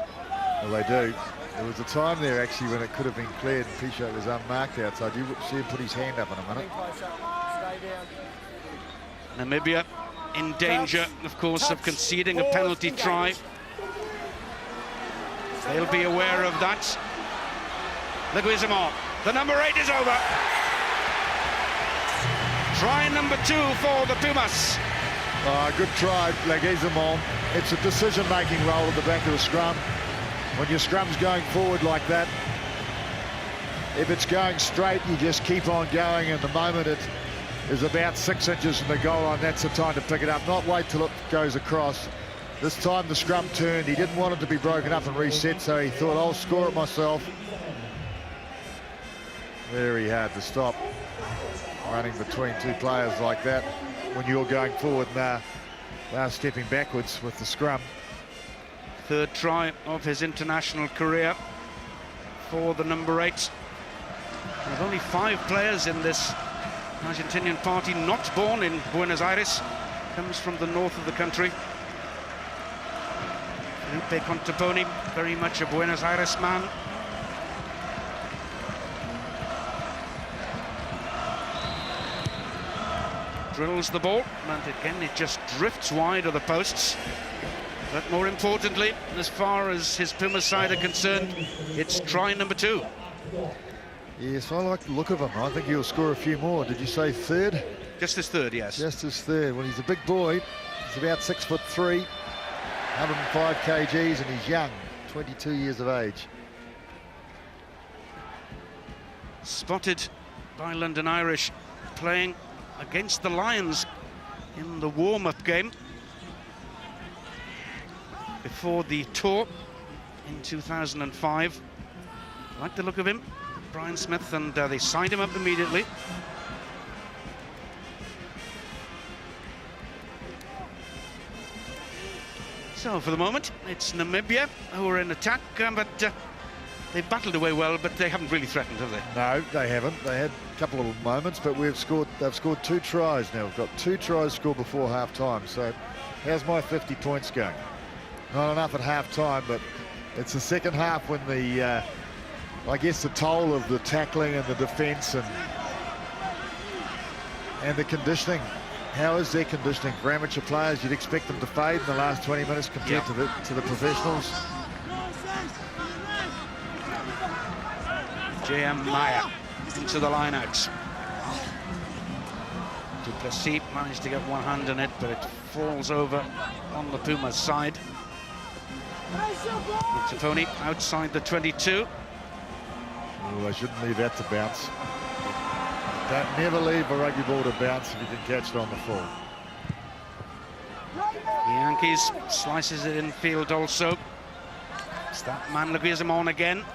Well, they do. There was a time there, actually, when it could have been cleared and T-shot was unmarked outside. You see him put his hand up in a minute. Namibia in danger, of course, of conceding a penalty try. They'll be aware of that. Leguizamon, the number 8 is over. Try number 2 for the Pumas. Good try, Leguizamon. It's a decision-making role at the back of the scrum. When your scrum's going forward like that, if it's going straight, you just keep on going, and the moment it is about 6 inches from the goal line, that's the time to pick it up, not wait till it goes across. This time the scrum turned. He didn't want it to be broken up and reset, so he thought, I'll score it myself. Very hard to stop running between 2 players like that when you're going forward and they're stepping backwards with the scrum. 3rd try of his international career for the number 8. There's only 5 players in this Argentinian party not born in Buenos Aires. Comes from the north of the country. Felipe Contaponi, very much a Buenos Aires man. Drills the ball, and again it just drifts wide of the posts. But more importantly, as far as his Pumas side are concerned, it's try number 2. Yes, I like the look of him. I think he'll score a few more. Did you say 3rd? Just his 3rd, yes. Just his 3rd. Well, he's a big boy. He's about 6'3", 105 kgs, and he's young, 22 years of age. Spotted by London Irish playing against the Lions in the warm-up game before the tour in 2005. Like the look of him, Brian Smith, and they signed him up immediately. So for the moment, it's Namibia who are in attack, but they've battled away well, but they haven't really threatened, have they? No, they haven't. They had a couple of moments, but they've scored 2 tries now. We've got 2 tries scored before half-time. So how's my 50 points going? Not enough at half-time, but it's the second half when the, I guess, the toll of the tackling and the defence and the conditioning. How is their conditioning? For amateur players, you'd expect them to fade in the last 20 minutes compared to the professionals. J.M. Maya into the line-out. Duplessis managed to get one hand on it, but it falls over on the Pumas side. Tafoni outside the 22. Oh, they shouldn't leave that to bounce. Never leave a rugby ball to bounce if you can catch it on the full. The Yankees slices it in field also. It's that man Leguizamon again.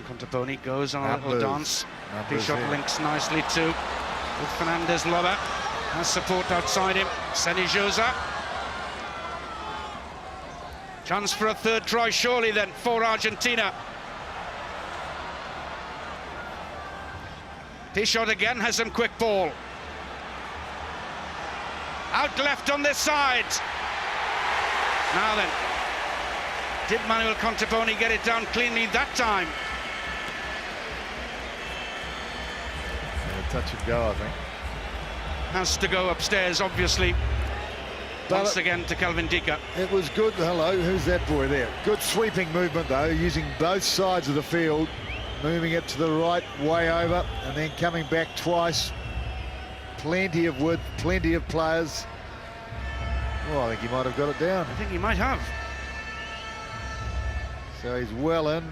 Contaponi goes on a little dance. T-shot links nicely too with Fernandez Loba. Has support outside him. Seni Josa. Chance for a 3rd try surely then for Argentina. T-shot again has some quick ball. Out left on this side. Now then, did Manuel Contaponi get it down cleanly that time? Touch and go, I think. Has to go upstairs, obviously. Once again to Calvin Dika. It was good. Hello, who's that boy there? Good sweeping movement, though, using both sides of the field, moving it to the right, way over, and then coming back twice. Plenty of width, plenty of players. Well, I think he might have got it down. I think he might have. So he's well in.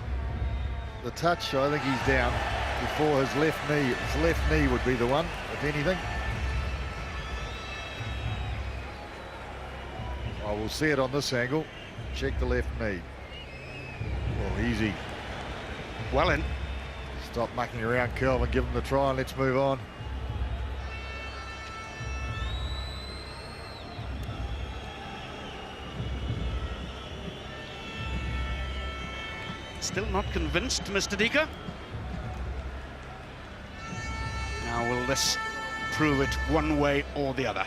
The touch, I think he's down before his left knee. His left knee would be the one, if anything. I will see it on this angle. Check the left knee. Oh, easy. Well in. Stop mucking around, Kelvin. Give him the try and let's move on. Still not convinced, Mr. Dika. Now will this prove it one way or the other?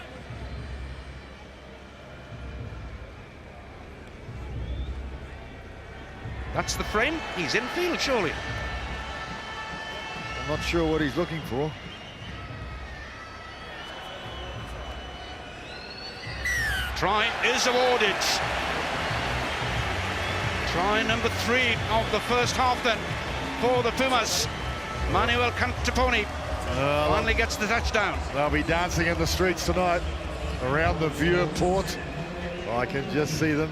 That's the frame. He's in field, surely. I'm not sure what he's looking for. Try is awarded. Try number 3 of the first half then for the Pumas. Manuel Cantaponi finally gets the touchdown. They'll be dancing in the streets tonight around the viewport. I can just see them.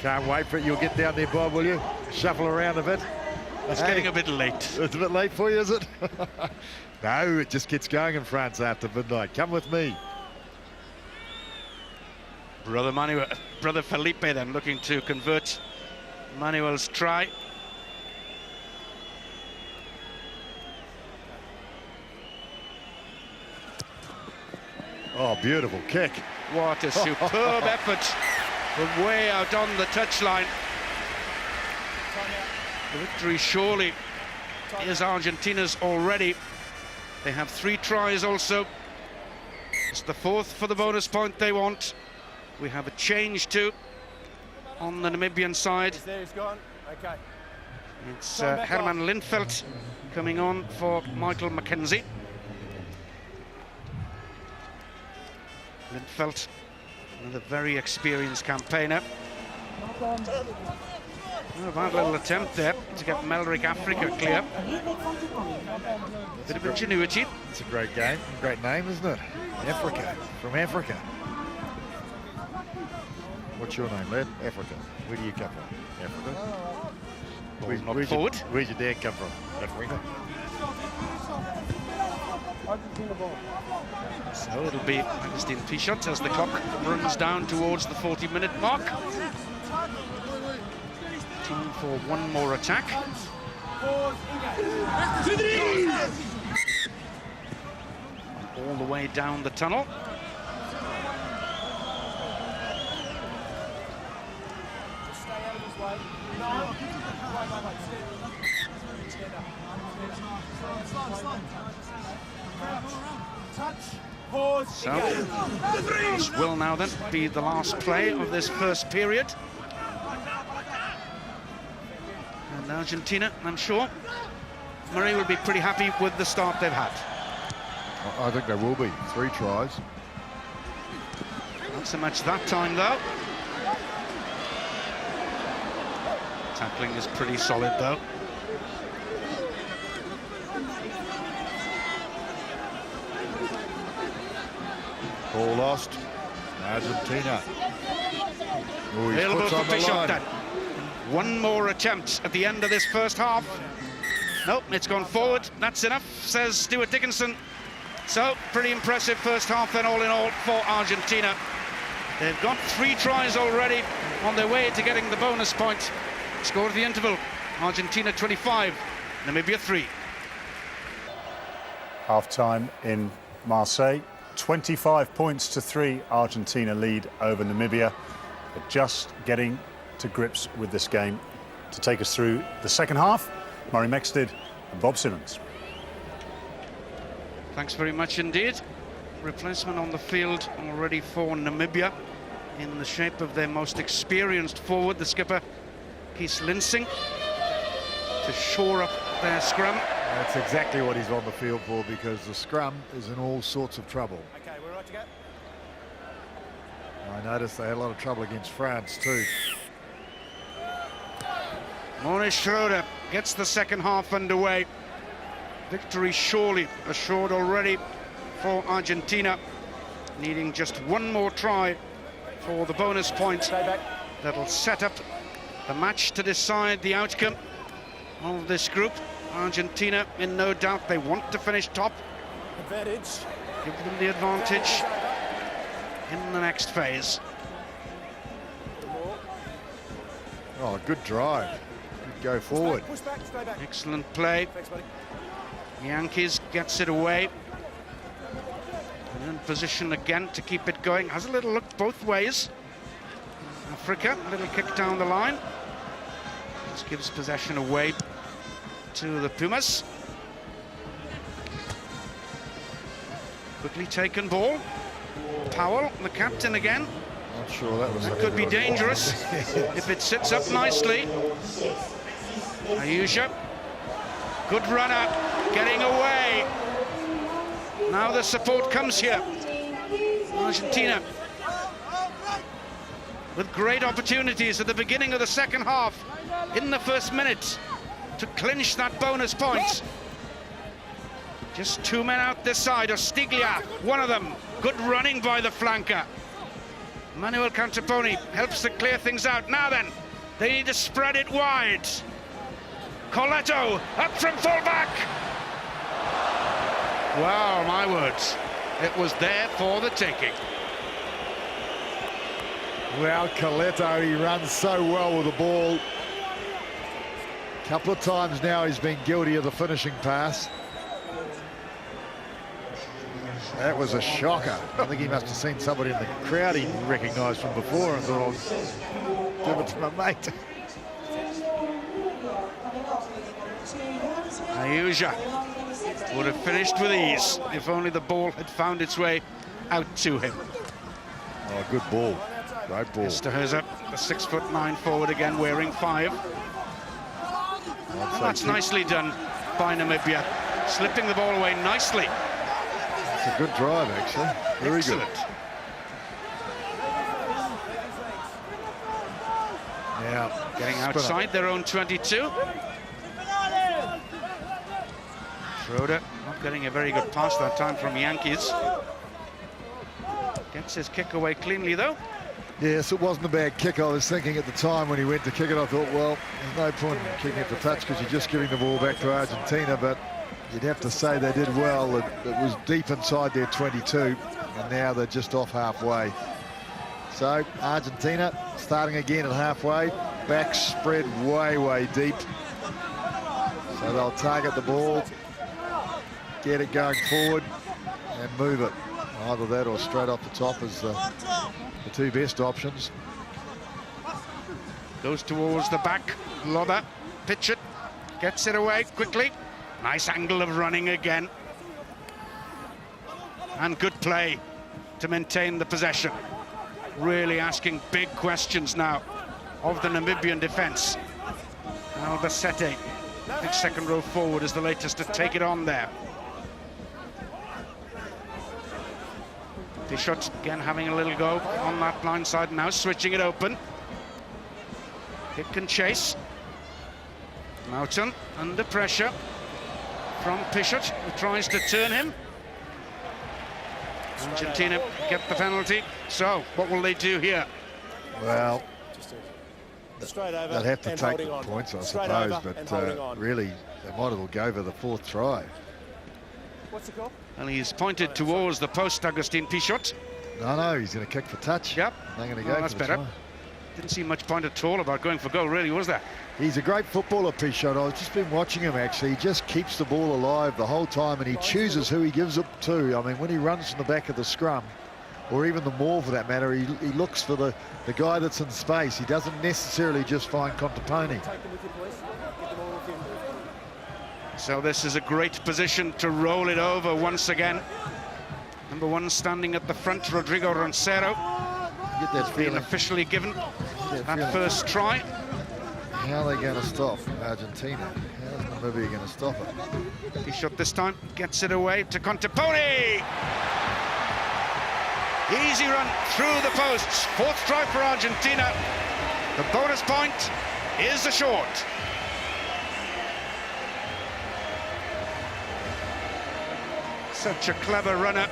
Can't wait for it. You'll get down there, Bob, will you? Shuffle around a bit. It's getting a bit late. It's a bit late for you, is it? No, it just gets going in France after midnight. Come with me. Brother Felipe then looking to convert Manuel's try. Oh, beautiful kick. What a superb effort from way out on the touchline. The victory surely is Argentina's already. They have 3 tries also. It's the 4th for the bonus point they want. We have a change too on the Namibian side. He's gone. Okay. It's Herman Lindfeldt coming on for Michael McKenzie. Lindfeldt, another very experienced campaigner. Oh, bad little attempt there to get Melrick Africa clear. Bit of ingenuity. It's a great game, great name, isn't it? Africa, from Africa. What's your name, lad? Africa. Where do you come from? Africa. Knocked forward. Where's your dad come from? Africa. So it'll be Agustin Pichot as the clock runs down towards the 40-minute mark. Time for one more attack. All the way down the tunnel. So, this will now then be the last play of this first period. And Argentina, I'm sure, Murray will be pretty happy with the start they've had. I think they will be. 3 tries. Not so much that time, though. Tackling is pretty solid, though. Ball lost. Argentina. Oh, he's Available puts for on the Bishop line. then. One more attempt at the end of this first half. Nope, it's gone forward. That's enough, says Stuart Dickinson. So, pretty impressive first half then, all in all, for Argentina. They've got 3 tries already on their way to getting the bonus point. Score at the interval, Argentina 25, Namibia 3. Half-time in Marseille. 25 points to 3, Argentina lead over Namibia. They're just getting to grips with this game. To take us through the second half, Murray Mexted and Bob Simmons. Thanks very much indeed. Replacement on the field already for Namibia in the shape of their most experienced forward, the skipper, Kees Linsing, to shore up their scrum. That's exactly what he's on the field for, because the scrum is in all sorts of trouble. Okay, we're right to go. I noticed they had a lot of trouble against France too. Maurice Schroeder gets the second half underway. Victory surely assured already for Argentina, needing just one more try for the bonus point that'll set up the match to decide the outcome of this group. Argentina in no doubt, they want to finish top. Advantage. Give them the advantage in the next phase. Oh, good drive. Good go forward. Push back, stay back. Excellent play. Thanks, buddy. Yankees gets it away. And in position again to keep it going. Has a little look both ways. Africa, a little kick down the line. Just gives possession away to the Pumas. Quickly taken ball. Powell, the captain again. Not sure that was. That could be dangerous if it sits up nicely. Ayusha, good runner, getting away. Now the support comes here. Argentina with great opportunities at the beginning of the second half, in the first minute, to clinch that bonus point. Just 2 men out this side. Ostiglia, one of them. Good running by the flanker. Manuel Cantaponi helps to clear things out. Now then, they need to spread it wide. Coletto up from fullback. Wow, my words. It was there for the taking. Well, Coletto, he runs so well with the ball. A couple of times now he's been guilty of the finishing pass. That was a shocker. I think he must have seen somebody in the crowd he recognised from before and thought, I'll give it to my mate. Ayusha would have finished with ease if only the ball had found its way out to him. Oh, good ball. Great ball. Esterhuizer, the 6'9" forward again, wearing 5. That's nicely done by Namibia, slipping the ball away nicely. It's a good drive, actually. Very Excellent. good. Yeah. Getting outside their own 22. Schroeder not getting a very good pass that time from Yankees. Gets his kick away cleanly, though. Yes, it wasn't a bad kick. I was thinking at the time when he went to kick it, I thought, well, there's no point in kicking it to touch because you're just giving the ball back to Argentina, but you'd have to say they did well. It was deep inside their 22, and now they're just off halfway. So Argentina starting again at halfway, back spread way deep. So they'll target the ball, get it going forward, and move it. Either that or straight off the top is the two best options. Goes towards the back. Lobber, pitch it, gets it away quickly. Nice angle of running again. And good play to maintain the possession. Really asking big questions now of the Namibian defence. Albacete, big second row forward, is the latest to take it on there. Pichot again having a little go on that blind side now, switching it open. Kick and chase. Mouton under pressure from Pichot, who tries to turn him. Argentina get the penalty. So what will they do here? Well, Straight over. they'll have to and take the holding on. points, I Straight suppose, over and but holding on. really, they might as well go for the fourth try. What's the call? Well, he's pointed towards the post, Agustin Pichot. No, he's going to kick for touch. Yep. They're going to Oh, go that's for the better. try. Didn't see much point at all about going for goal, really, was there? He's a great footballer, Pichot. I've just been watching him, actually. He just keeps the ball alive the whole time, and he chooses who he gives it to. I mean, when he runs from the back of the scrum, or even the maul for that matter, he looks for the guy that's in space. He doesn't necessarily just find Contaponi. Take them with you, please. Get them all with you. So this is a great position to roll it over once again. Number 1 standing at the front, Rodrigo Roncero, Get that being feeling. officially given That that feeling. first try. How are they going to stop Argentina? How's Namibia going to stop it? Pichot this time gets it away to Contaponi. Easy run through the posts. 4th try for Argentina. The bonus point is a short. Such a clever runner.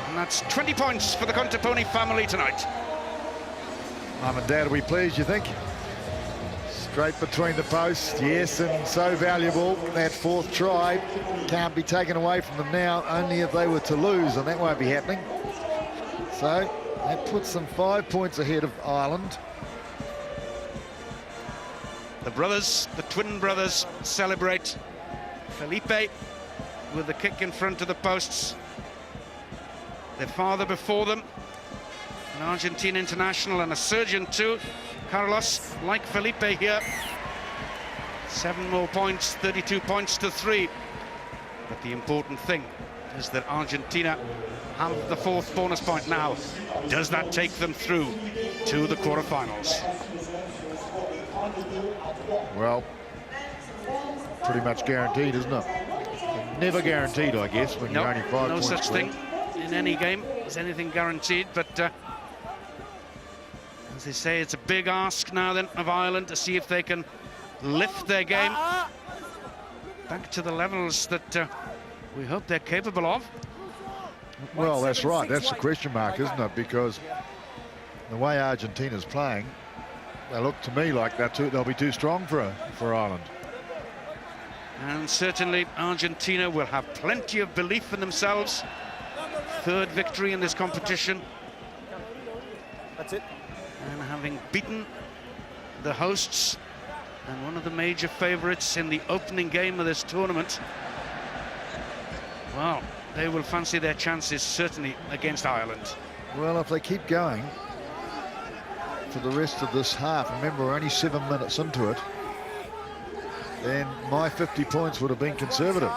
And that's 20 points for the Contaponi family tonight. Mum and Dad will be pleased, you think? Straight between the posts, yes, and so valuable. That 4th try can't be taken away from them now, only if they were to lose, and that won't be happening. So that puts them 5 points ahead of Ireland. The brothers, the twin brothers, celebrate. Felipe with the kick in front of the posts. Their father before them, an Argentine international and a surgeon too. Carlos, like Felipe here. 7 more points, 32 points to 3. But the important thing is that Argentina have the 4th bonus point now. Does that take them through to the quarterfinals? Well, pretty much guaranteed, isn't it? Never guaranteed, I guess, when you're only 5 no points such clear. thing in any game. Is anything guaranteed? But as they say, it's a big ask now then of Ireland to see if they can lift their game back to the levels that we hope they're capable of. Well, that's right. That's the question mark, isn't it? Because the way Argentina's playing, they look to me like they'll be too strong for Ireland. And certainly Argentina will have plenty of belief in themselves. 3rd victory in this competition. That's it. And having beaten the hosts and one of the major favourites in the opening game of this tournament, well, they will fancy their chances certainly against Ireland. Well, if they keep going for the rest of this half, remember we're only 7 minutes into it, then my 50 points would have been conservative.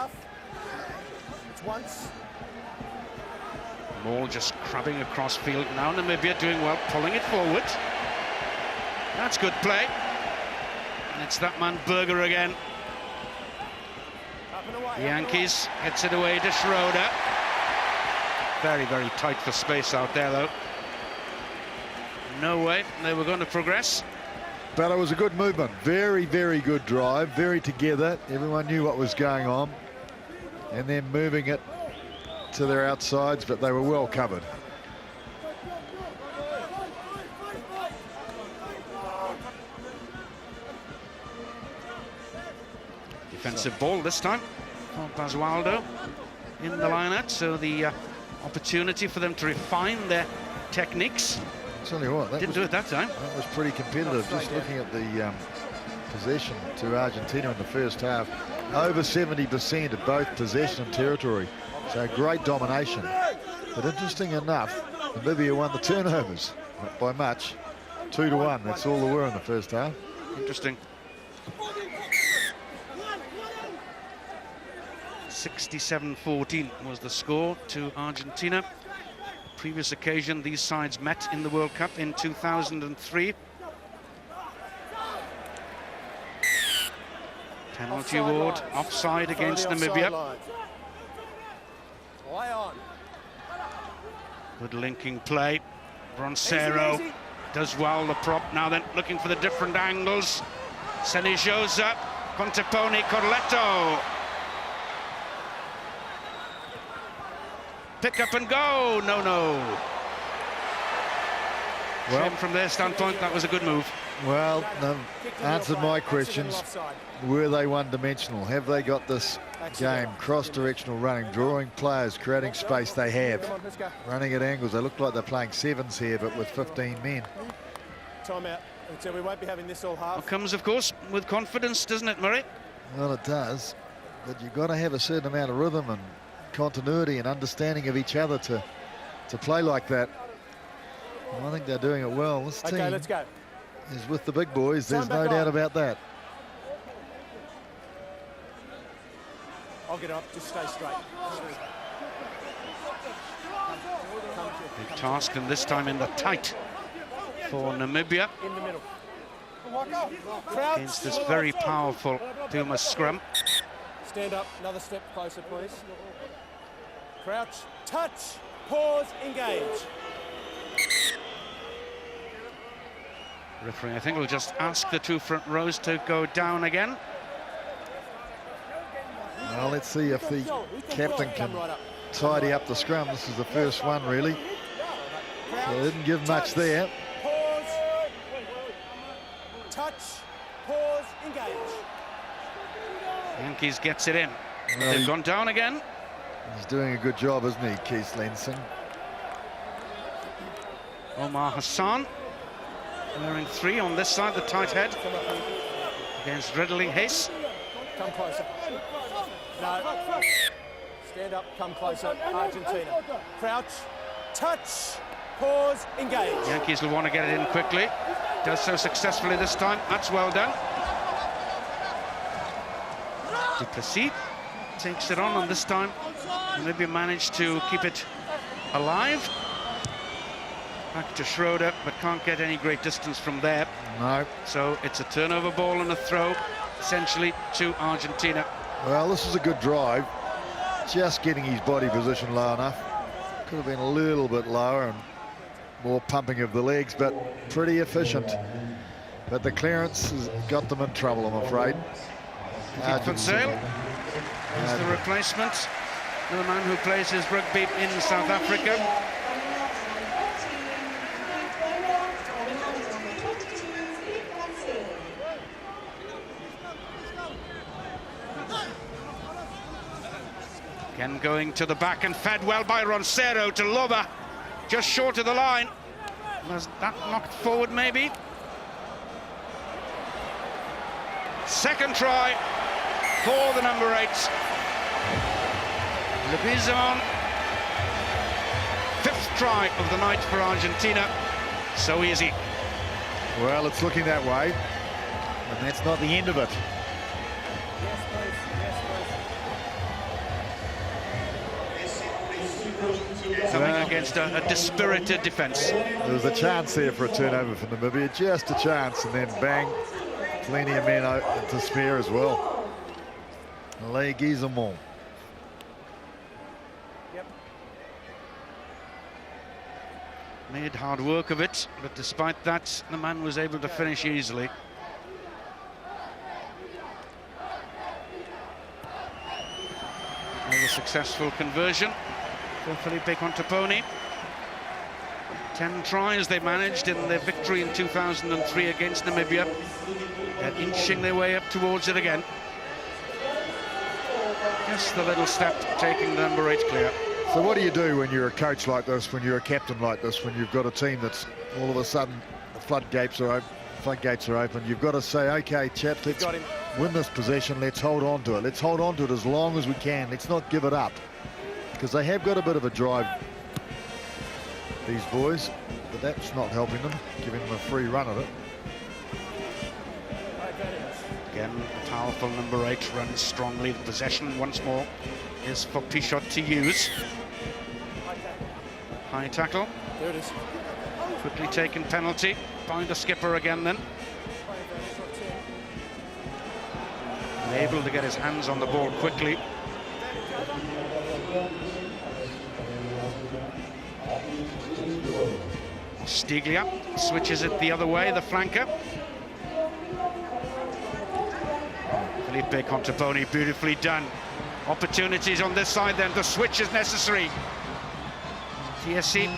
It's once. Ball just crabbing across field now. Namibia doing well, pulling it forward. That's good play. And it's that man Berger again. Up and away. The Yankees gets it away to Schroeder. Very, very tight for space out there, though. No way they were going to progress. But it was a good movement. Very, very good drive. Very together. Everyone knew what was going on. And then moving it to their outsides, but they were well covered. Defensive ball this time for Basualdo in the line-out, so the opportunity for them to refine their techniques. I'll tell you what, Didn't do it that time. That was pretty competitive. Just looking at the possession to Argentina in the first half, over 70% of both possession and territory. So great domination. But interesting enough, Namibia won the turnovers, not by much, 2-1. That's all there were in the first half. Interesting. 67-14 was the score to Argentina. Previous occasion these sides met in the World Cup in 2003. Penalty award, offside against Namibia. Good linking play. Broncero does well, the prop. Now then, looking for the different angles. Seni shows up. Ponteponi, Corletto. Pick up and go. No. Well, from their standpoint, that was a good move. Well, answered my questions. Were they one-dimensional? Have they got this game cross-directional running, drawing players, creating space? They have. Running at angles. They look like they're playing sevens here, but with 15 men. Time out. So we won't be having this all half. Well, comes, of course, with confidence, doesn't it, Murray? Well, it does. But you've got to have a certain amount of rhythm and continuity and understanding of each other to play like that. Well, I think they're doing it well. This team let's go. is with the big boys. There's no doubt about that. I'll get up. Just stay straight. Big task, and this time in the tight for Namibia. In the middle. Against this very powerful Puma scrum. Stand up. Another step closer, please. Crouch. Touch. Pause. Engage. Referee, I think, will just ask the 2 front rows to go down again. Well, let's see if the captain can tidy up the scrum. This is the first one, really. So they didn't give much there. Pause. Touch. Pause. Engage. Yankees gets it in. Well, They've gone down again. He's doing a good job, isn't he, Keith Lenson? Omar Hassan wearing 3 on this side, the tight head. against Riddling Hayes. Come closer. No. Stand up, come closer. Argentina. Crouch, touch, pause, engage. Yankees will want to get it in quickly. Does so successfully this time. That's well done. Duplessis takes it on, and this time maybe managed to keep it alive. Back to Schroeder, but can't get any great distance from there. No. So it's a turnover ball and a throw, essentially, to Argentina. Well, this is a good drive. Just getting his body position low enough. Could have been a little bit lower and more pumping of the legs, but pretty efficient. But the clearance has got them in trouble, I'm afraid. For sale is the replacement. The man who plays his rugby in South Africa. Again going to the back and fed well by Roncero to Loba, just short of the line. Was that knocked forward maybe? Second try for the number 8. Lebizon. 5th try of the night for Argentina. So easy. Well, it's looking that way, and that's not the end of it. Coming against a dispirited defence. There was a chance there for a turnover for Namibia, just a chance, and then bang, plenty of men out to spare as well. Le Guizamon. Made hard work of it, but despite that, the man was able to finish easily. Another successful conversion for Felipe Contaponi. 10 tries they managed in their victory in 2003 against Namibia. They're inching their way up towards it again. Just the little step taking the number 8 clear. So what do you do when you're a coach like this, when you're a captain like this, when you've got a team that's all of a sudden the floodgates are open? You've got to say, okay, chaps, let's win this possession. Let's hold on to it. Let's hold on to it as long as we can. Let's not give it up, because they have got a bit of a drive, these boys, but that's not helping them, giving them a free run at it. Again, the powerful number 8 runs strongly. The possession once more is for Pichot to use. High tackle. There it is. Quickly taken penalty by the skipper again then. Able to get his hands on the ball quickly. Stiglia switches it the other way, the flanker. Felipe Contaponi, beautifully done. Opportunities on this side then, the switch is necessary. TSC,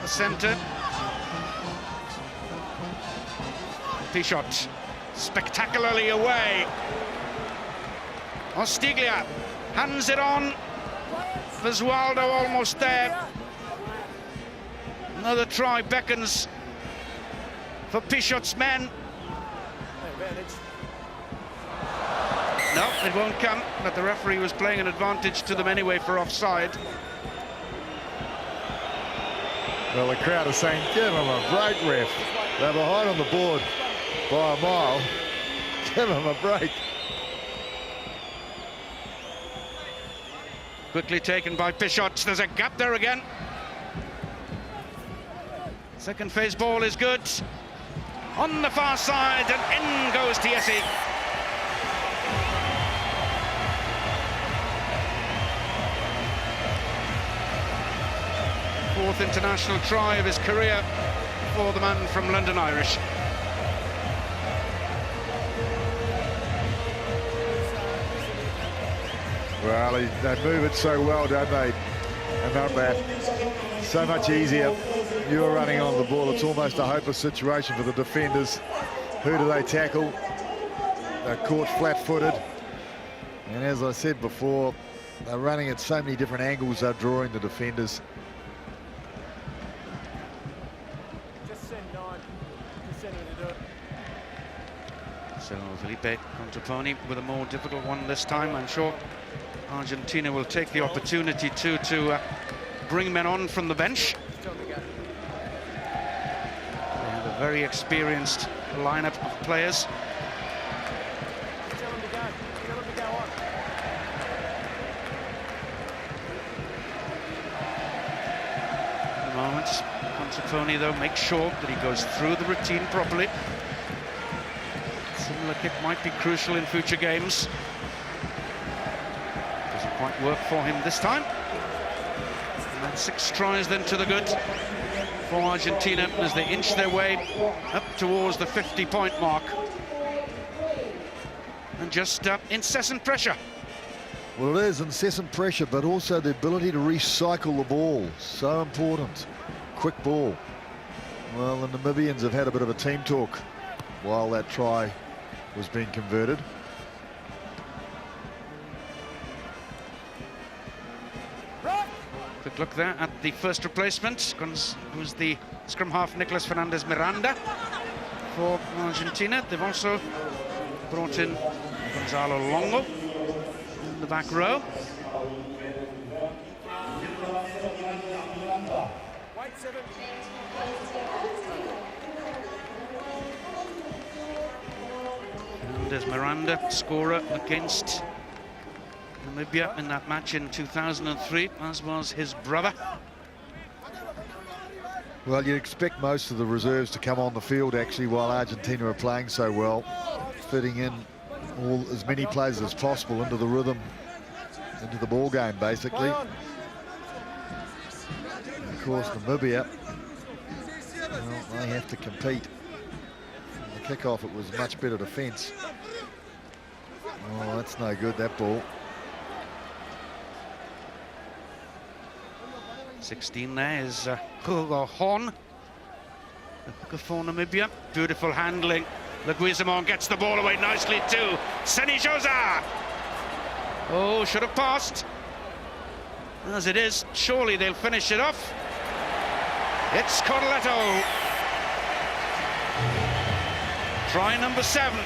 the centre. Pichot, spectacularly away. Ostiglia, hands it on. Visualdo almost there. Another try beckons for Pichot's men. No, it won't come, but the referee was playing an advantage to them anyway for offside. Well, the crowd is saying, give him a break, ref. They're behind on the board by a mile. Give him a break. Quickly taken by Pichot. There's a gap there again. Second phase ball is good. On the far side, and in goes TSE. Fourth international try of his career for the man from London Irish. Well, they move it so well, don't they? And not that. So much easier. You're running on the ball. It's almost a hopeless situation for the defenders. Who do they tackle? They're caught flat-footed. And as I said before, they're running at so many different angles. They're drawing the defenders. So Felipe Contraponi with a more difficult one this time. I'm sure Argentina will take the opportunity to bring men on from the bench. They have a very experienced lineup of players. At the moment, Contraponi though makes sure that he goes through the routine properly. Similar kick might be crucial in future games. Doesn't quite work for him this time. And that's 6 tries then to the good for Argentina as they inch their way up towards the 50-point mark. And just incessant pressure. Well, it is incessant pressure, but also the ability to recycle the ball. So important. Quick ball. Well, the Namibians have had a bit of a team talk while that try was being converted. Quick look there at the first replacement, who's the scrum half Nicolas Fernandez Miranda for Argentina. They've also brought in Gonzalo Longo in the back row. Fernandez Miranda, scorer against Namibia in that match in 2003, as was his brother. Well, you'd expect most of the reserves to come on the field actually while Argentina are playing so well, fitting in as many players as possible into the rhythm, into the ball game basically. And of course Namibia, well, they have to compete. From the kickoff it was much better defence. Oh, that's no good, that ball. 16 there is Hugo Horn for Namibia. Beautiful handling. Leguizamon gets the ball away nicely too. Seni Josa! Oh, should have passed. As it is, surely they'll finish it off. It's Corletto. Try number 7.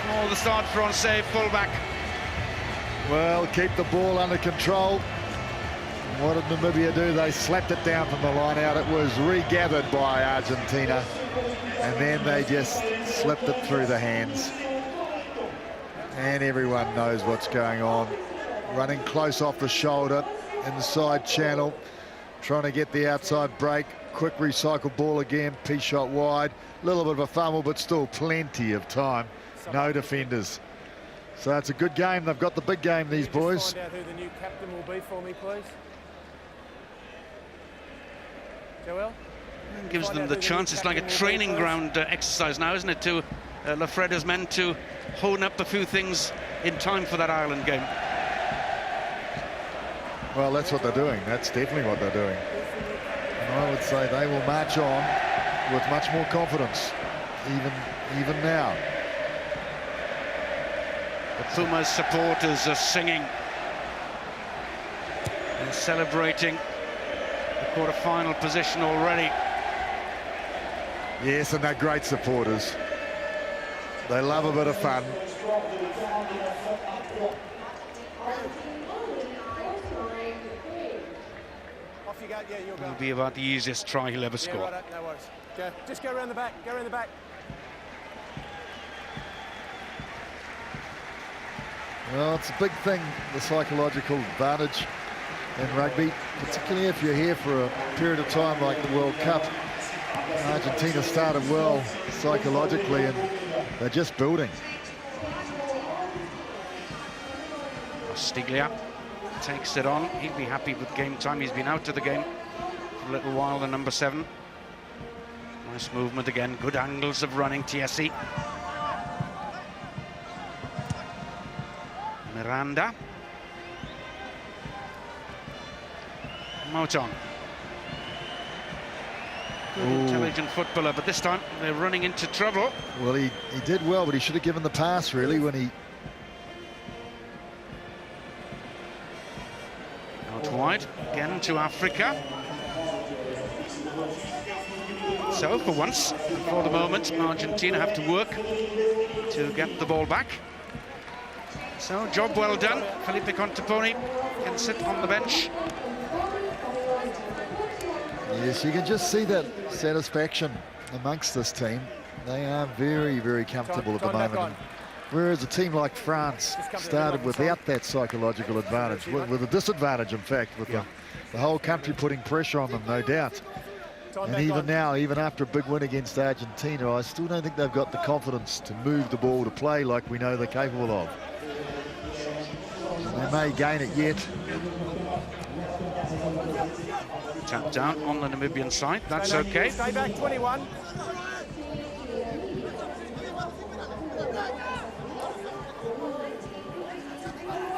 Oh, the Stade Francais fullback. Well, keep the ball under control. What did Namibia do? They slapped it down from the line out. It was regathered by Argentina, and then they just slipped it through the hands. And everyone knows what's going on. Running close off the shoulder, inside channel, trying to get the outside break. Quick recycle ball again, P shot wide. A little bit of a fumble, but still plenty of time. No defenders. So it's a good game. They've got the big game, these boys. Find out who the new captain will be for me, please. Joel? Gives them the chance. It's like a training ground exercise now, isn't it, to Lafreda's men to hone up a few things in time for that Ireland game. Well, that's what they're doing. That's definitely what they're doing. And I would say they will march on with much more confidence, even now. The Pumas supporters are singing and celebrating the quarter-final position already. Yes, and they're great supporters. They love a bit of fun. Off you go. Yeah, you'll go. It'll be about the easiest try he'll ever score. Right, no worries. Go. Just go around the back. Go around the back. Well, it's a big thing, the psychological advantage in rugby, particularly if you're here for a period of time like the World Cup. Argentina started well psychologically, and they're just building. Stiglia takes it on. He'll be happy with game time. He's been out of the game for a little while, the number 7. Nice movement again. Good angles of running, TSE. Miranda. Moton. Good intelligent footballer, but this time they're running into trouble. Well, he did well, but he should have given the pass, really, when he... Out wide, again to Africa. So for once, for the moment, Argentina have to work to get the ball back. So job well done. Felipe Contaponi can sit on the bench. Yes, you can just see that satisfaction amongst this team. They are very, very comfortable at the moment. Whereas a team like France started without that psychological advantage, with a disadvantage, in fact, with the whole country putting pressure on them, no doubt. And even now, even after a big win against Argentina, I still don't think they've got the confidence to move the ball to play like we know they're capable of. And they may gain it yet. Tap down on the Namibian side, that's okay. Stay back, 21.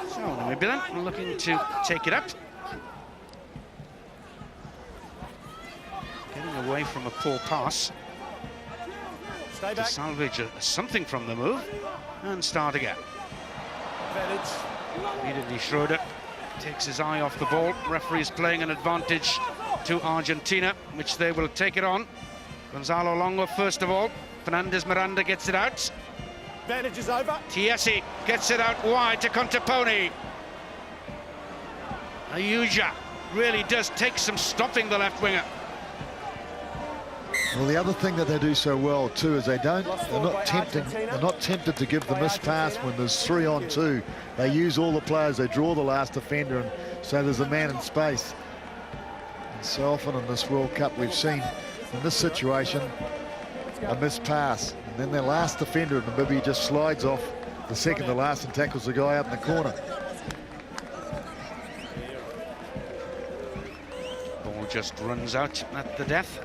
So Namibia looking to take it up. Getting away from a poor pass. Stay To back. salvage something from the move and start again. Advantage. Immediately Schroeder takes his eye off the ball. Referee's playing an advantage to Argentina, which they will take it on. Gonzalo Longo first of all. Fernandez Miranda gets it out. Advantage is over. Tiesi gets it out wide to Contaponi. Ayuja really does take some stopping, the left winger. Well, the other thing that they do so well too is they're not tempted to give the missed pass when there's 3-on-2. They use all the players, they draw the last defender, and so there's a man in space. And so often in this World Cup we've seen in this situation a missed pass, and then their last defender, Namibia, just slides off the second to last and tackles the guy out in the corner. Ball just runs out at the death.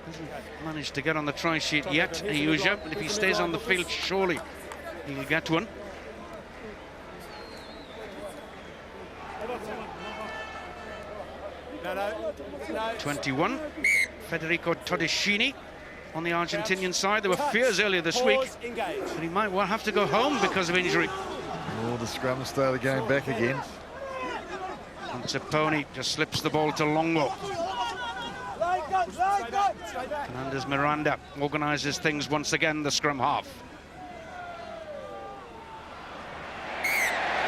Hasn't managed to get on the try sheet yet, Ayuja, but if he stays on the field, surely he'll get one. No. 21, Federico Todeschini on the Argentinian side. There were fears earlier this week that he might well have to go home because of injury. Oh, the scrum started going back again. Contaponi just slips the ball to Longo. Fernandez Miranda organises things once again, the scrum half.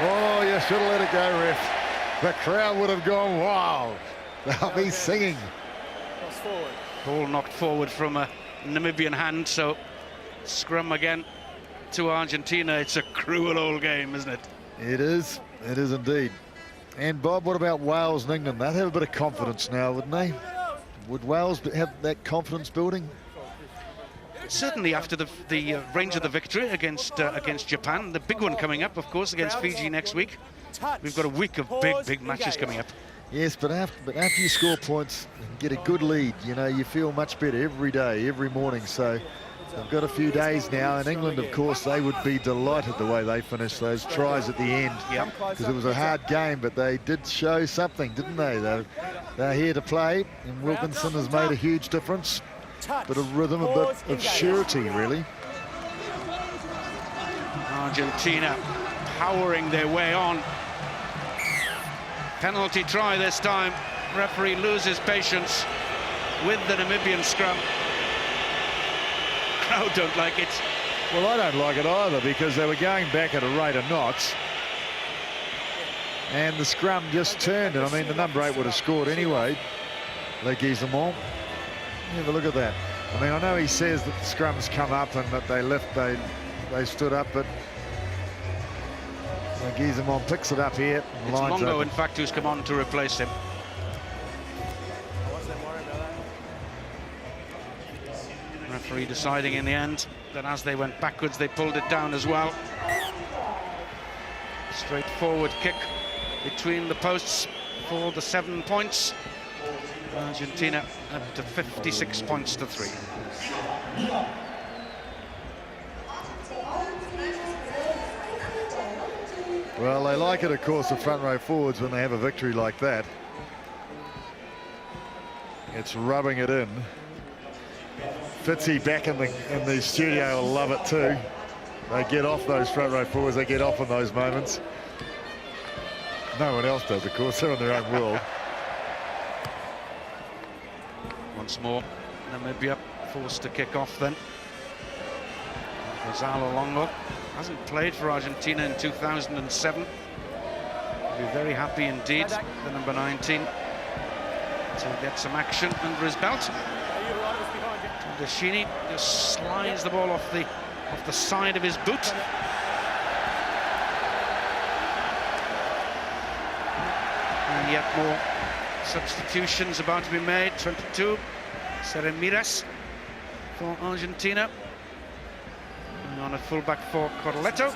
Oh, you should have let it go, ref. The crowd would have gone, wow. They'll be singing. Ball knocked forward from a Namibian hand, so scrum again to Argentina. It's a cruel old game, isn't it? It is indeed. And Bob, what about Wales and England? They'd have a bit of confidence now, wouldn't they? Would Wales have that confidence building? Certainly after the range of the victory against Japan. The big one coming up, of course, against Fiji next week. We've got a week of big matches coming up. Yes, but after you score points and get a good lead, you know, you feel much better every day, every morning. So they've got a few days now. And England, of course, they would be delighted the way they finished those tries at the end. Because it was a hard game, but they did show something, didn't they? They're here to play, and Wilkinson has made a huge difference. Bit of rhythm, a bit of surety, really. Argentina powering their way on. Penalty try this time. Referee loses patience with the Namibian scrum. Crowd don't like it. Well, I don't like it either, because they were going back at a rate of knots. And the scrum just turned, and I mean, the number 8 would have scored anyway. Leguizamon. Have a look at that. I mean, I know he says that the scrums come up and that they stood up, but Leguizamon picks it up here. It's Longo, in fact, who's come on to replace him. Referee deciding in the end that as they went backwards, they pulled it down as well. Straightforward kick between the posts for the 7 points. Argentina up to 56 points to 3. Well, they like it, of course, the front row forwards when they have a victory like that. It's rubbing it in. Fitzy back in the studio will love it too. They get off those front row forwards, they get off in those moments. No one else does, of course, they're in their own world. Once more, Namibia forced to kick off then. Gonzalo Longo hasn't played for Argentina in 2007. He'll be very happy indeed, the number 19, to get some action under his belt. Tondashini just slides the ball off the side of his boot. And yet more substitutions about to be made. 22, Seremiras for Argentina. And on a fullback for Corletto.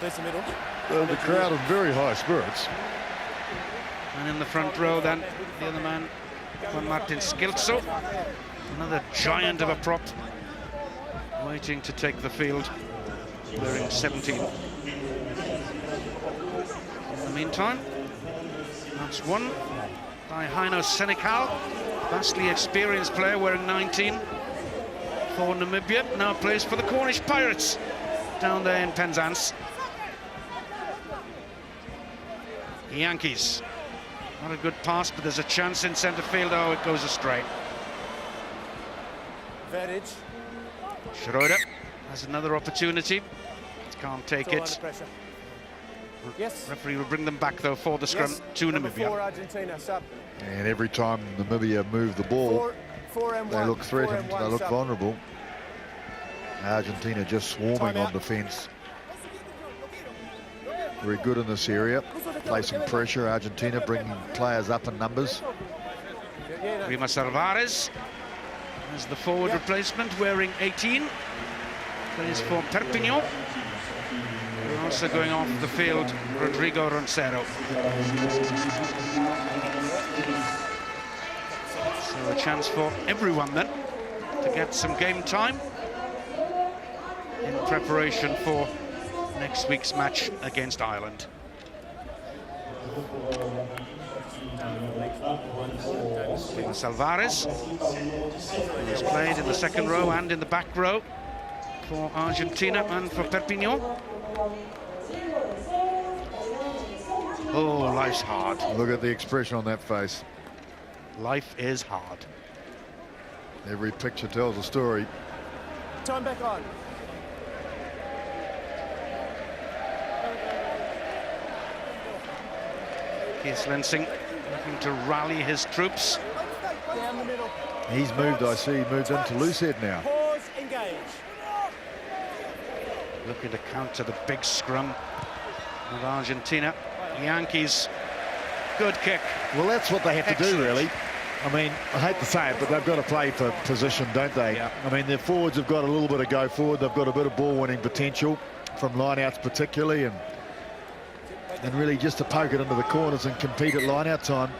There's the middle. Well, the crowd are very high spirits. And in the front row then, the other man, Juan Martin Skilzo. Another giant of a prop, waiting to take the field, wearing 17. In the meantime, that's one by Heino Senecal, vastly experienced player wearing 19 for Namibia, now plays for the Cornish Pirates down there in Penzance. Yankees, not a good pass, but there's a chance in centre field. Oh, it goes astray. Advantage. Schroeder has another opportunity. Can't take it. Yes. Referee will bring them back though for the scrum to Namibia. 4 Argentina, sub. And every time Namibia move the ball, they look threatened, they look vulnerable. Argentina just swarming on defence. Very good in this area, placing pressure. Argentina bringing players up in numbers. Rimas Alvarez as the forward replacement, wearing 18. Plays for Perpignan. And also going off the field, Rodrigo Roncero. So a chance for everyone then to get some game time in preparation for next week's match against Ireland. Rimas Alvarez, who's played in the second row and in the back row for Argentina and for Perpignan. Oh, life's hard. Look at the expression on that face. Life is hard. Every picture tells a story. Time back on. Keith Lensing looking to rally his troops. Down the middle. He's moved, I see, moved into loosehead now. Pause, engage. Looking to counter the big scrum of Argentina. Yankees, good kick. Well, that's what they have to do, Excellent. really. I mean, I hate to say it, but they've got to play for position, don't they? Yeah. I mean, their forwards have got a little bit of go forward. They've got a bit of ball-winning potential from line-outs particularly, and really just to poke it into the corners and compete at line-out time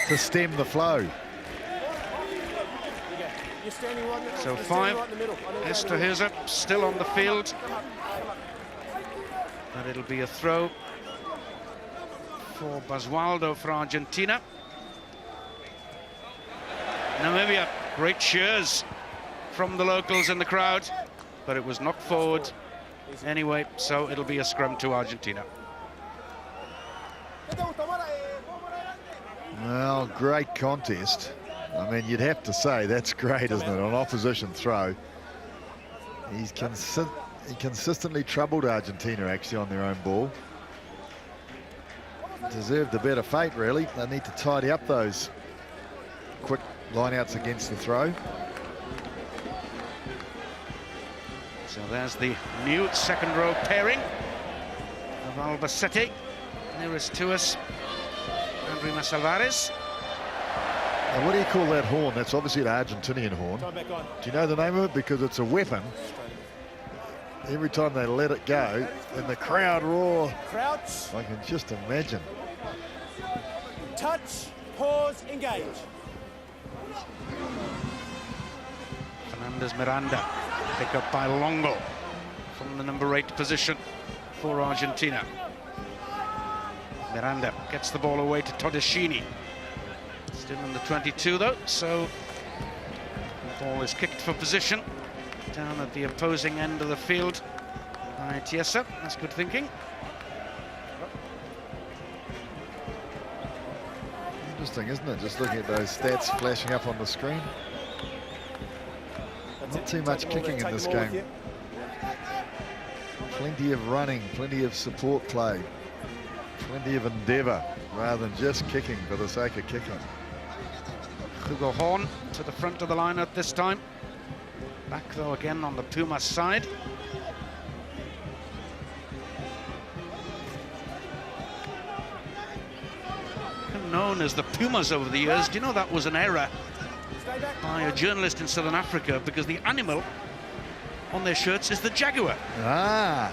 to stem the flow. You're standing right, So you're 5, standing right in the middle. Esterhuizer still on the field. And it'll be a throw for Basualdo for Argentina. Namibia, great cheers from the locals in the crowd, but it was knocked forward anyway, so it'll be a scrum to Argentina. Well, great contest. I mean, you'd have to say that's great, isn't it? An opposition throw. He consistently troubled Argentina, actually, on their own ball. Deserved a better fate, really. They need to tidy up those quick line-outs against the throw. So there's the new second row pairing of Albacete nearest to us, and Rimas Alvarez. Now, what do you call that horn? That's obviously an Argentinian horn. Time back on. Do you know the name of it? Because it's a weapon. Every time they let it go, and the crowd roar. Crouch, I can just imagine. touch, pause, engage. Fernandez Miranda, pick up by Longo from the number 8 position for Argentina. Miranda gets the ball away to Tondashini. Still in the 22 though, so the ball is kicked for position down at the opposing end of the field by Tiesa. That's good thinking. Interesting, isn't it? Just looking at those stats flashing up on the screen. Not too much kicking in this game. Plenty of running, plenty of support play, plenty of endeavour, rather than just kicking for the sake of kicking. Hugo Horn to the front of the line at this time. Back though again on the Pumas side. Known as the Pumas over the years. Do you know that was an error by a journalist in Southern Africa, because the animal on their shirts is the jaguar. Ah.